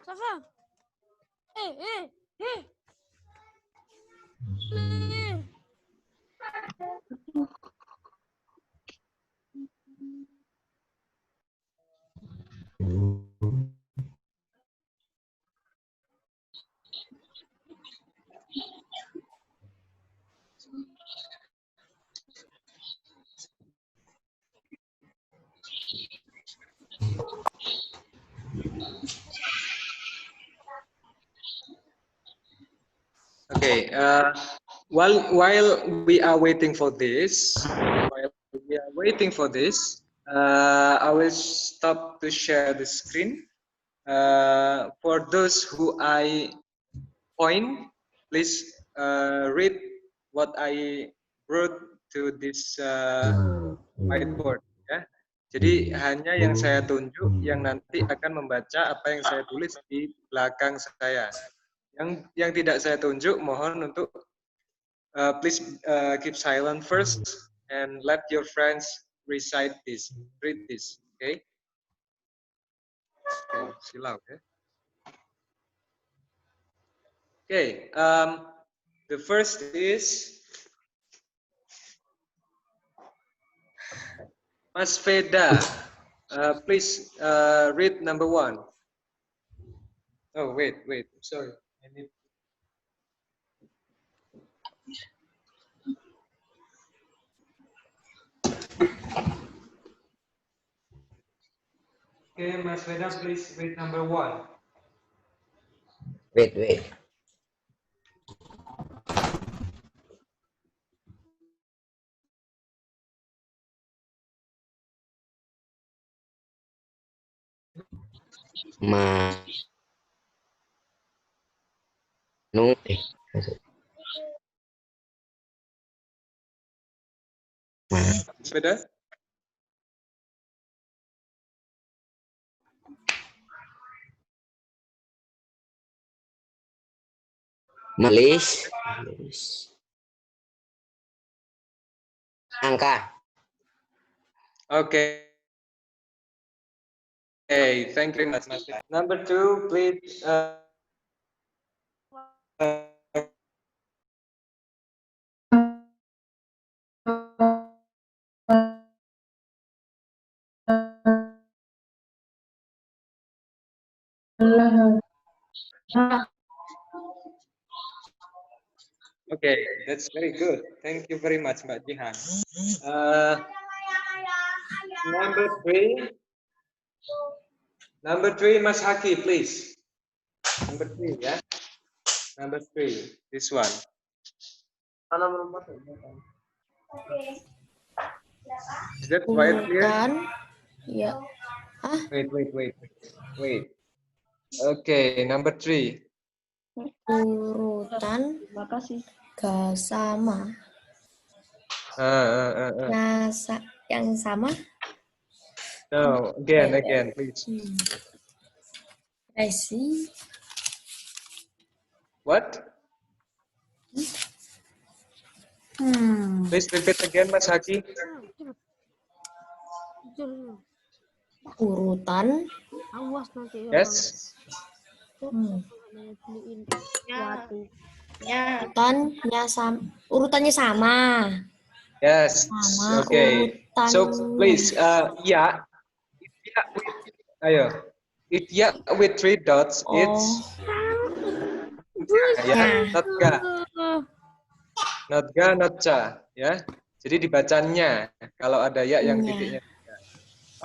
Safa. Eh. Okay, while we are waiting for this, I will stop to share the screen. For those who I point, please read what I wrote to this whiteboard. Ya. Jadi hanya yang saya tunjuk yang nanti akan membaca apa yang saya tulis di belakang saya. Yang tidak saya tunjuk mohon untuk please keep silent first and let your friends read this. Okay? Okay, silau ya. Okay, the first is Mas Veda. Please read number 1. Oh wait, sorry. I need. Okay, Mas Veda, please read number 1. Wait. Mas Veda? Menulis angka. Okay. Hey, thank you very much, Mas. Number 2, please. Okay, that's very good. Thank you very much, Mbak Jihan. Number 3, Mas Haki, please. Number 3, ya. Number 3, this one. Is that quite clear? Urutan. Ya. Wait. Okay, number 3. Urutan. Gak sama. Yang sama. No, again, please. I see. What? Please repeat again, Mas Haki. Urutan. Awas nanti. Yes. Beliin sesuatu. Urutannya sama. Yes. Sama Okay. urutan. So please, ayo. If ya with 3 dots, it's not ga. Not ga, not ca, ya. Jadi dibacanya kalau ada ya yang titiknya.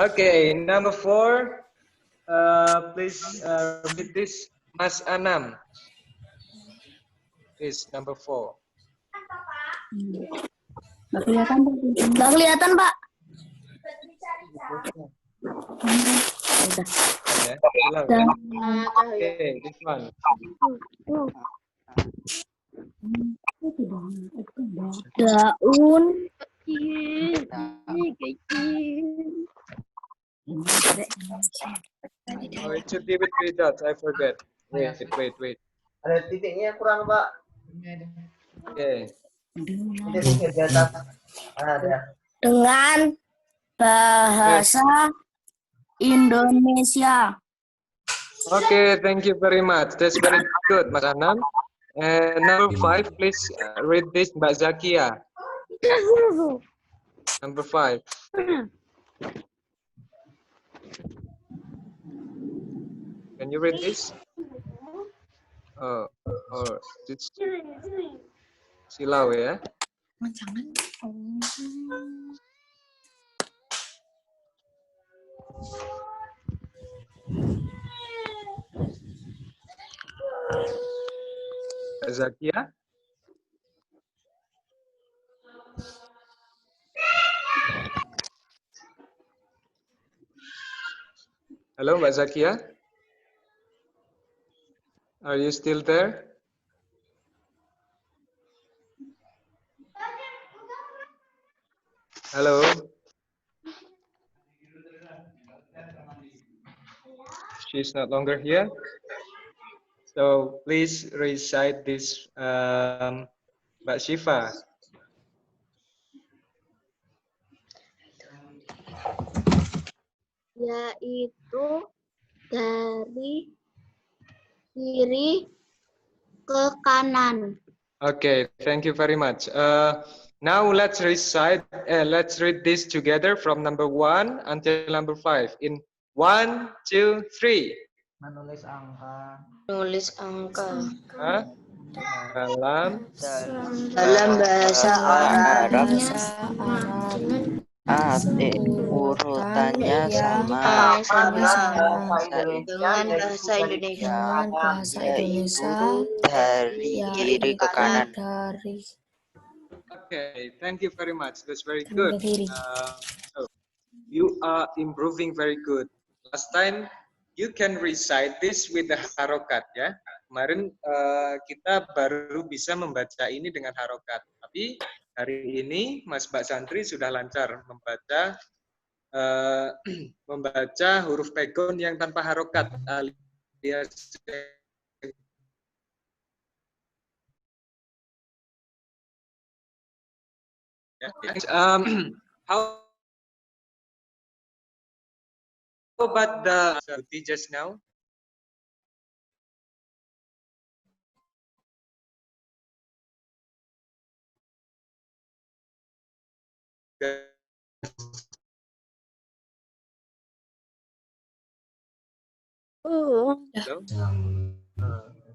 Okay, number 4. Please read this, Mas Anam. Please, number 4. Nggak kelihatan, Pak. Ya, ulang. Okay, this one. Daun. Oh, it should be with 3 dots. I forget. Wait. Ada titiknya kurang, Pak. Okay. Titik di atas. Ada. Dengan bahasa Indonesia. Okay, thank you very much. That's very good, Mas Anam. And number 5, please read this, Mbak Zakia. Number 5. Can you read this? Oh, this silau ya. Jangan. Zakia. Halo, Mbak Zakia. Are you still there? Hello. She's not longer here. So please recite this, Mbak Shiva. Yaitu dari kiri ke kanan. Okay, thank you very much. Now let's recite. Let's read this together from number 1 until number 5 in 1, 2, 3. Menulis angka. Dalam bahasa Arab. Urutannya Urutannya sama. dengan bahasa Indonesia. Yaitu dari kiri ke kanan. Okay, thank you very much. That's very good. So you are improving very good. Last time you can recite this with the harokat ya. Kemarin kita baru bisa membaca ini dengan harokat. Tapi hari ini Mas Mbak Santri sudah lancar membaca membaca huruf pegon yang tanpa harokat alias how about the just now?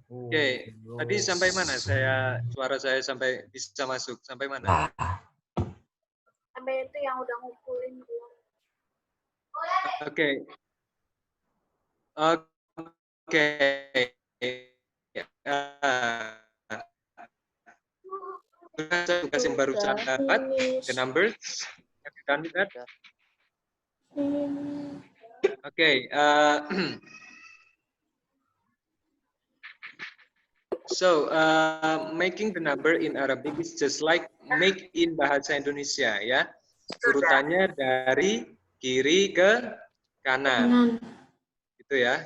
Oke, tadi sampai mana? Suara saya sampai bisa masuk sampai mana? Sampai itu yang udah ngumpulin. Oke. tugas yang baru saya dapat, the numbers. Have you done that? Okay. So, making the number in Arabic is just like make in bahasa Indonesia, ya. Urutannya dari kiri ke kanan, gitu ya.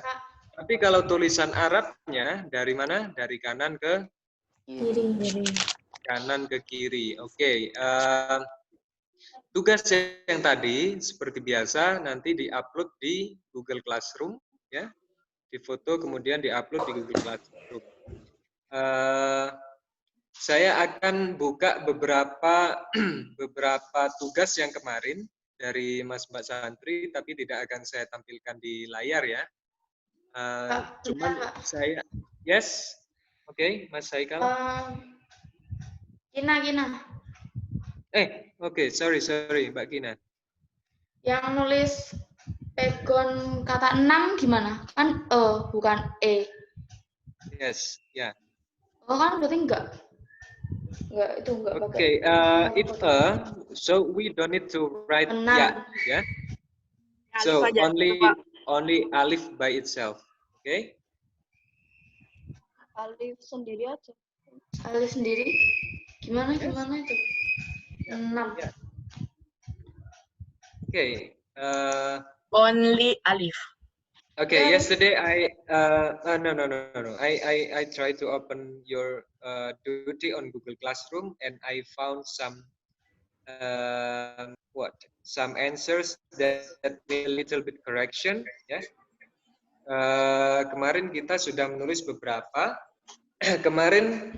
Tapi kalau tulisan Arabnya dari mana? Dari kanan ke Kiri. kanan ke kiri. Oke. Tugas yang tadi seperti biasa nanti diupload di Google Classroom, ya. Difoto kemudian diupload di Google Classroom. Saya akan buka beberapa tugas yang kemarin dari Mas-Mbak Santri, tapi tidak akan saya tampilkan di layar ya. Cuman saya, yes, oke, Mas Haikal. Gina. Oke, sorry, Mbak Kina. Yang nulis pegon kata 6 gimana? Kan bukan E. Yes, ya. Oh kan berarti enggak itu enggak pakai. Okay, it's so we don't need to write Enam. yeah. So only alif by itself, okay? Alif sendiri aja. Alif sendiri. Gimana itu? 6. Okay. Only alif. Okay. Yesterday no. I tried to open your duty on Google Classroom and I found some answers that need a little bit correction. Ya. Kemarin kita sudah menulis beberapa. Kemarin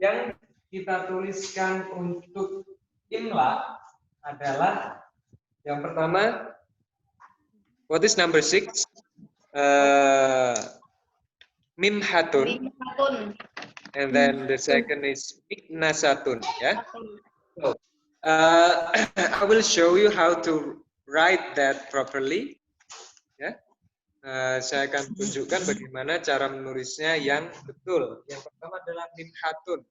yang kita tuliskan untuk imla adalah yang pertama, what is number 6? Mimhatun. And then the second is miknasatun. Ya. So, I will show you how to write that properly. Ya. Saya akan tunjukkan bagaimana cara menulisnya yang betul. Yang pertama adalah mimhatun.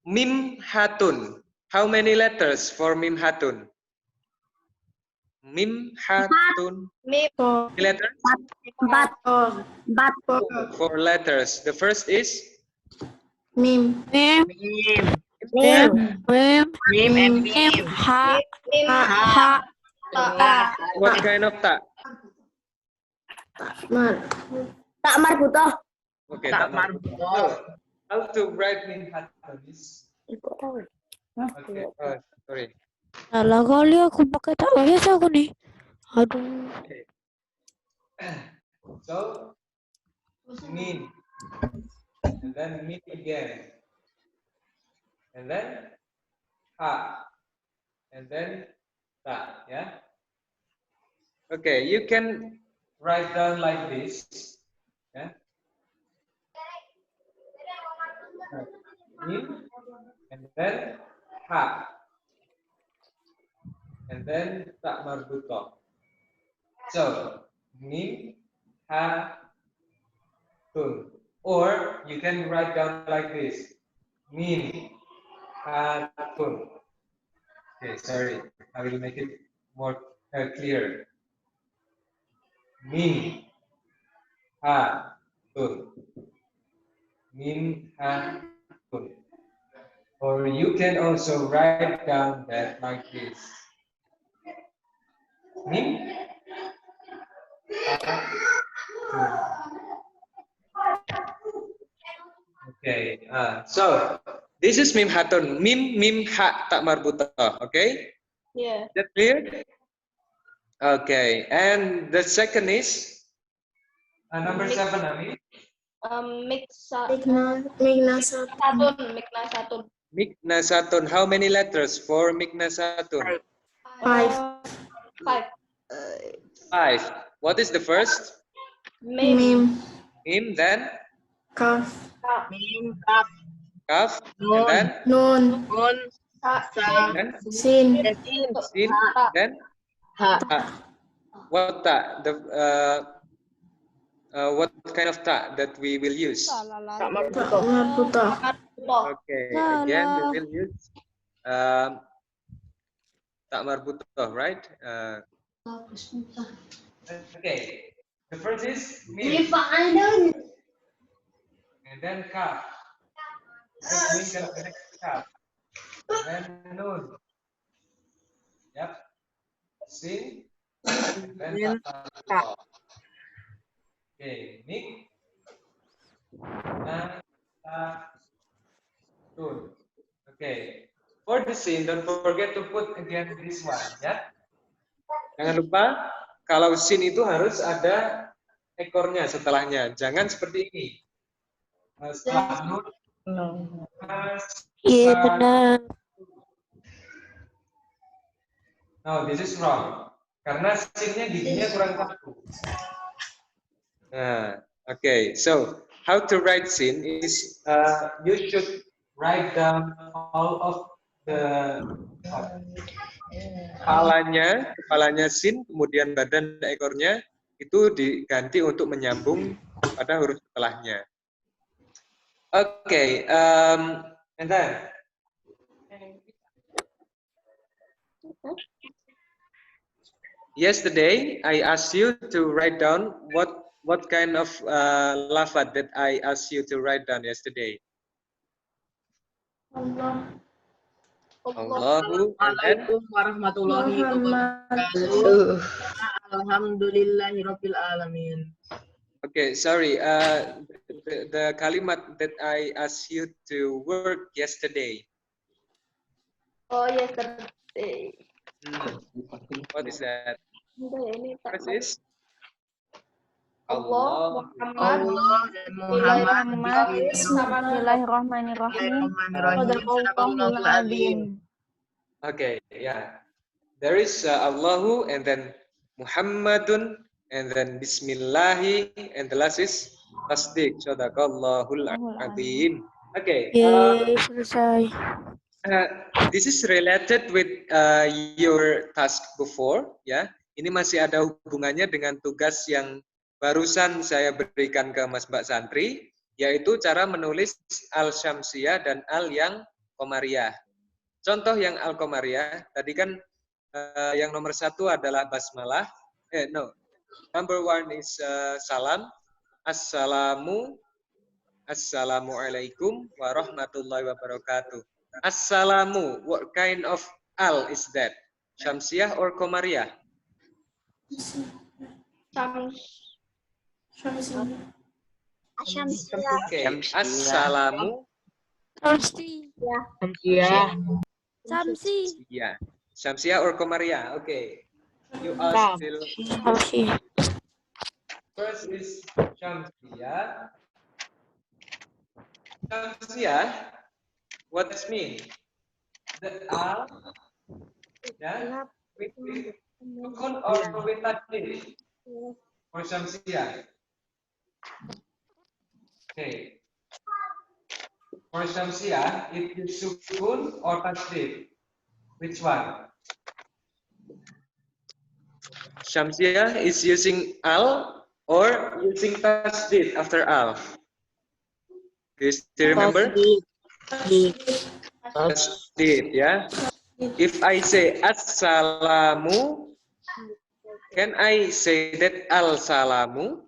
Mimhatun. How many letters for mimhatun? Mimhatun. Letters? 4. 4 letters. The first is Mim. Ha. what kind of ta? Tak marbutoh. Okay, Tak tak marbutoh. How to write mimhatun is? Okay. Sorry. Salah kali aku pakai tak biasa aku nih. Aduh. Okay. So, min, and then min again, and then ha, and then ta, yeah. Okay, you can write down like this, yeah. Min, and then ha, and then ta marbutoh. So, min, ha, tun. Or you can write down like this. Min, ha, tun. Okay, sorry. I will make it more clear. Min, ha, tun. Min, ha, tun. Or you can also write down that like this. Min, okay, so this is mim hatun. Mim ha tak marbutoh. Okay? Yeah. Is that clear? Okay, and the second is number 7, Ami. Miknasatun. Miknasatun. How many letters for miknasatun? 5. 5. What is the first? Mim. Mim, then Kaf. kaf, and then Nun. then Sin. sin, then ha. What ta? The what kind of ta that we will use? Tak marbutoh. Okay, again we will use ta marbutoh, right? Okay, the first is mim. And then kaf. Then the next kaf. Then nun. Yep. Sin. And then ta. Okay, mik. Na. Ta. Tun. Okay. For the sin, don't forget to put again this one, ya. Jangan lupa kalau sin itu harus ada ekornya setelahnya. Jangan seperti ini. Setelah nun. Iya benar. No, this is wrong. Karena sinnya giginya kurang satu. Nah, okay. So, how to write sin is you should write down all of the kepalanya sin, kemudian badan dan ekornya itu diganti untuk menyambung pada huruf setelahnya. Okay, and then yesterday I asked you to write down what kind of lafaz that I asked you to write down yesterday. Allahu and then Assalamualaikum warahmatullahi wabarakatuh. Alhamdulillahirabbil alamin. okay, sorry. The kalimat that I asked you to work yesterday. Oh, yesterday. What is that? Ini What is this? Allah, Allah dan Muhammad. Bismillahirrahmanirrahim. Shadaqallahul azim. Okay, yeah. There is Allahu and then Muhammadun and then Bismillahi and the last is Tasdiq. Shadaqallahul azim. Okay. Yeay, selesai. This is related with your task before, ya. Ini masih ada hubungannya dengan tugas yang barusan saya berikan ke Mas Mbak Santri, yaitu cara menulis al-syamsiyah dan al yang qamariyah. Contoh yang al qamariyah, tadi kan yang nomor 1 adalah basmalah. Number 1 is salam. Assalamualaikum warahmatullahi wabarakatuh. Assalamu, what kind of al is that? Syamsiyah or qamariyah? Okay. Assalamu. Syamsiyah or qamariyah? Okay. You are still. First is Syamsiyah. Syamsiyah. What does mean? The al. Yeah. With sukun or with tasdid. For Syamsiyah. Okay. For Syamsiyah, it is sukun or tasdid. Which one? Syamsiyah is using al or using tasdid after al. Do you still remember? Tasdid, yeah. If I say assalamu, can I say that al-salamu?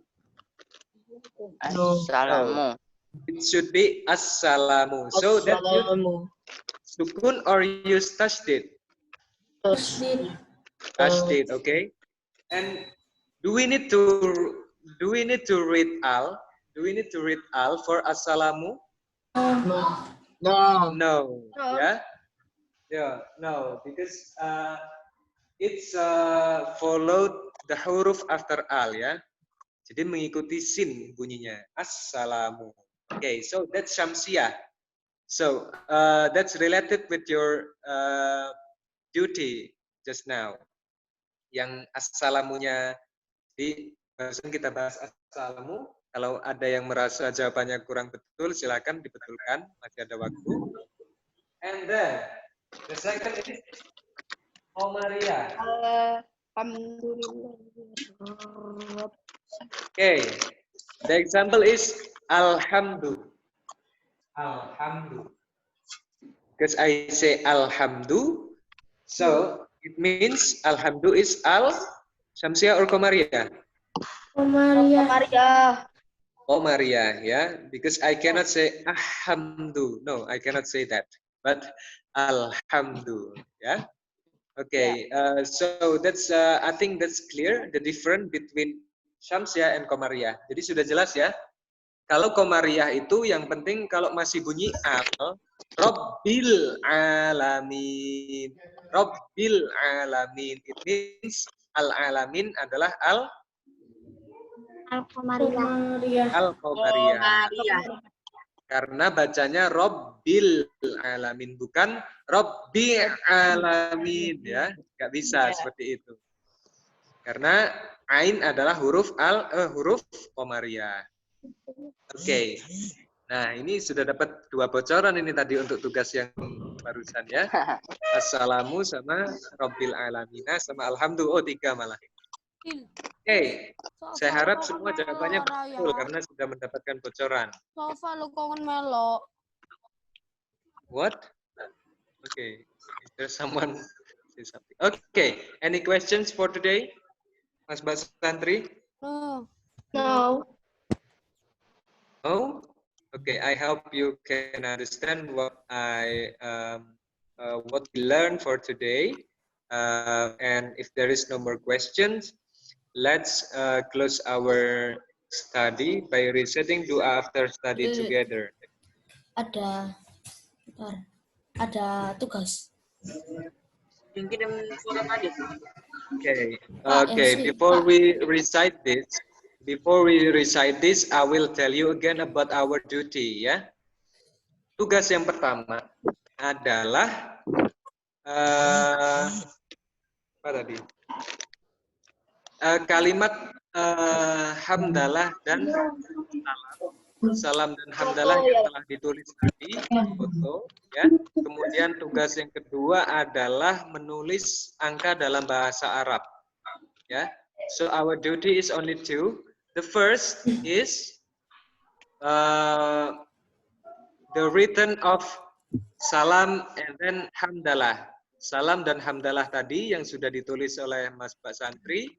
Assalamu. It should be assalamu. So that you sukun or use tasdid? Tasdid, okay. And do we need to read al? Do we need to read al for assalamu? No. Yeah. Yeah. No, because it's followed the huruf after al, ya. Jadi mengikuti sin bunyinya. Assalamu. Okay, so that's Syamsiyah. So that's related with your duty just now. Yang assalamunya di barusan kita bahas assalamu. Kalau ada yang merasa jawabannya kurang betul, silakan dibetulkan. Masih ada waktu. And then the second is qamariyah. Alhamdulillah. Okay, The example is alhamdu. Alhamdu. Because I say alhamdu, so it means alhamdu is al Syamsiah or Komariah? Komariah, yeah. Because I cannot say alhamdu. No, I cannot say that. But alhamdu, yeah. Okay, so that's I think that's clear the difference between Syamsiah and Komariah. Jadi sudah jelas ya. Kalau Komariah itu yang penting kalau masih bunyi al, Rabbil alamin. Rabbil alamin. It means al-alamin adalah Al-Qamariyah. Al-Qamariyah. Karena bacanya Rabbil alamin, bukan Rabbi alamin, ya. Nggak bisa seperti itu. Karena ain adalah huruf huruf Qamariyah. Oke. Nah, ini sudah dapat 2 bocoran ini tadi untuk tugas yang barusan ya. Assalamu sama Rabbil alamina sama alhamdu. Oh, 3 malah. Oke. Saya harap semua jawabannya betul karena sudah mendapatkan bocoran. Sofa lu kongen melo. What? Okay. Is there someone say something? Okay. Any questions for today? Mas Basantri? No. Oh, okay. I hope you can understand what what we learned for today. And if there is no more questions, let's close our study by reciting dua after study together. Ada tugas. Okay. Okay. Before we recite this, I will tell you again about our duty, ya. Tugas yang pertama adalah apa tadi? Kalimat hamdalah dan salam dan hamdalah yang telah ditulis tadi, foto, ya. Kemudian tugas yang kedua adalah menulis angka dalam bahasa Arab, ya. So our duty is only 2. The first is the written of salam and then hamdalah. Salam dan hamdalah tadi yang sudah ditulis oleh Mas Pak Santri.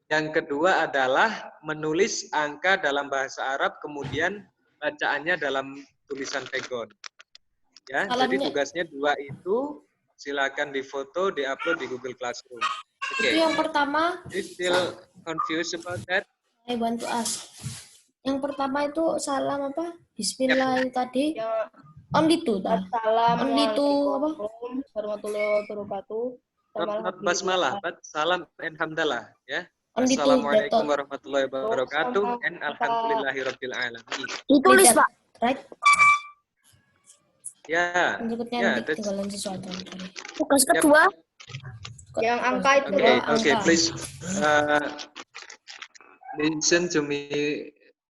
Yang kedua adalah menulis angka dalam bahasa Arab, kemudian bacaannya dalam tulisan pegon. Ya, jadi tugasnya 2 itu. Silakan difoto, diupload di Google Classroom. Okay. Itu yang pertama. You still confused about that? Bantu as. Yang pertama itu salam apa? Bismillah tadi. Only two. Only two apa? Warahmatullahi wabarakatuh. Not basmalah, but salam and hamdalah, ya. Only two. Assalamualaikum warahmatullahi wabarakatuh and alhamdulillahirabbil alamin. Ditulis, Pak. Right? Ya. Berikutnya tinggalan sesuatu. Tugas kedua. Yang angka itu. Okay, please listen to me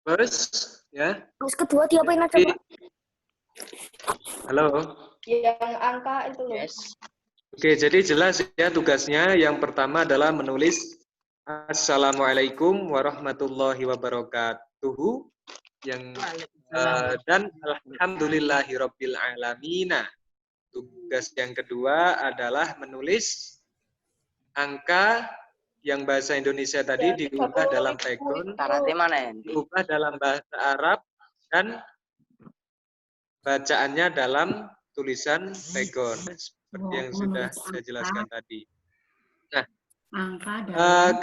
first, ya. Tugas kedua diapain aja, Pak? Halo. Yang angka itu loh. Oke, jadi jelas ya tugasnya. Yang pertama adalah menulis Assalamualaikum warahmatullahi wabarakatuh dan alhamdulillahirabbil alamin. Tugas yang kedua adalah menulis angka yang bahasa Indonesia tadi diubah dalam pegon, diubah dalam bahasa Arab dan bacaannya dalam tulisan pegon seperti yang sudah saya jelaskan tadi. Nah,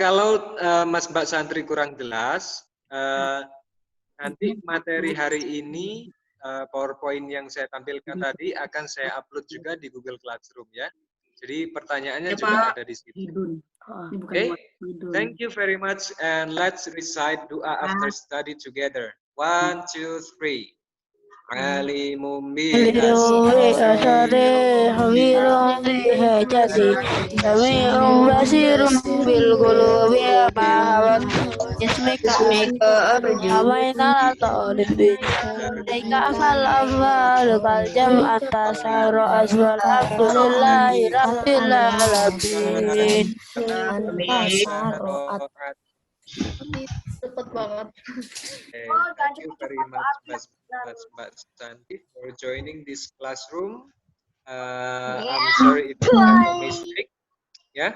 kalau Mas Mbak Santri kurang jelas, nanti materi hari ini PowerPoint yang saya tampilkan tadi akan saya upload juga di Google Classroom, ya. Jadi pertanyaannya juga ada di situ. Okay, thank you very much and let's recite doa after study together. 1, 2, 3. Alimum bi asari hawirum bi hajati sami'um basirum bil qulubi ma ismika amaina ta'alibi aika afal afal kal jam'at tasaro aswal abdulillahi rabbil alamin. Cepet banget. Okay, thank you very much, Mbak Santi, for joining this classroom. I'm sorry if I have a mistake. Yeah.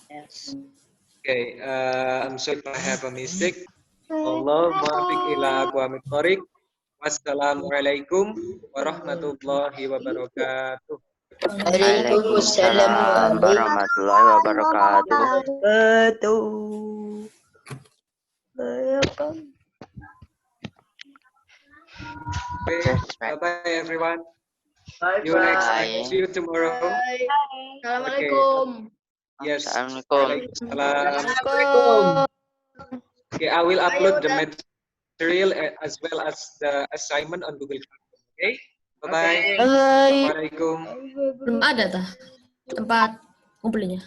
Yes. Okay. I'm sorry if I have a mistake. Allah muwaffiq ila aqwamit thoriq. Wassalamualaikum warahmatullahi wabarakatuh. Waalaikumsalam warahmatullahi wabarakatuh. Okay, bye-bye everyone. Bye, See you next Bye. time. See you tomorrow. Assalamualaikum. Yes. Assalamualaikum. Waalaikumsalam. Okay, I will upload the material as well as the assignment on Google Classroom. Okay, bye-bye. Bye. Assalamualaikum. Belum ada tah tempat ngumpulnya.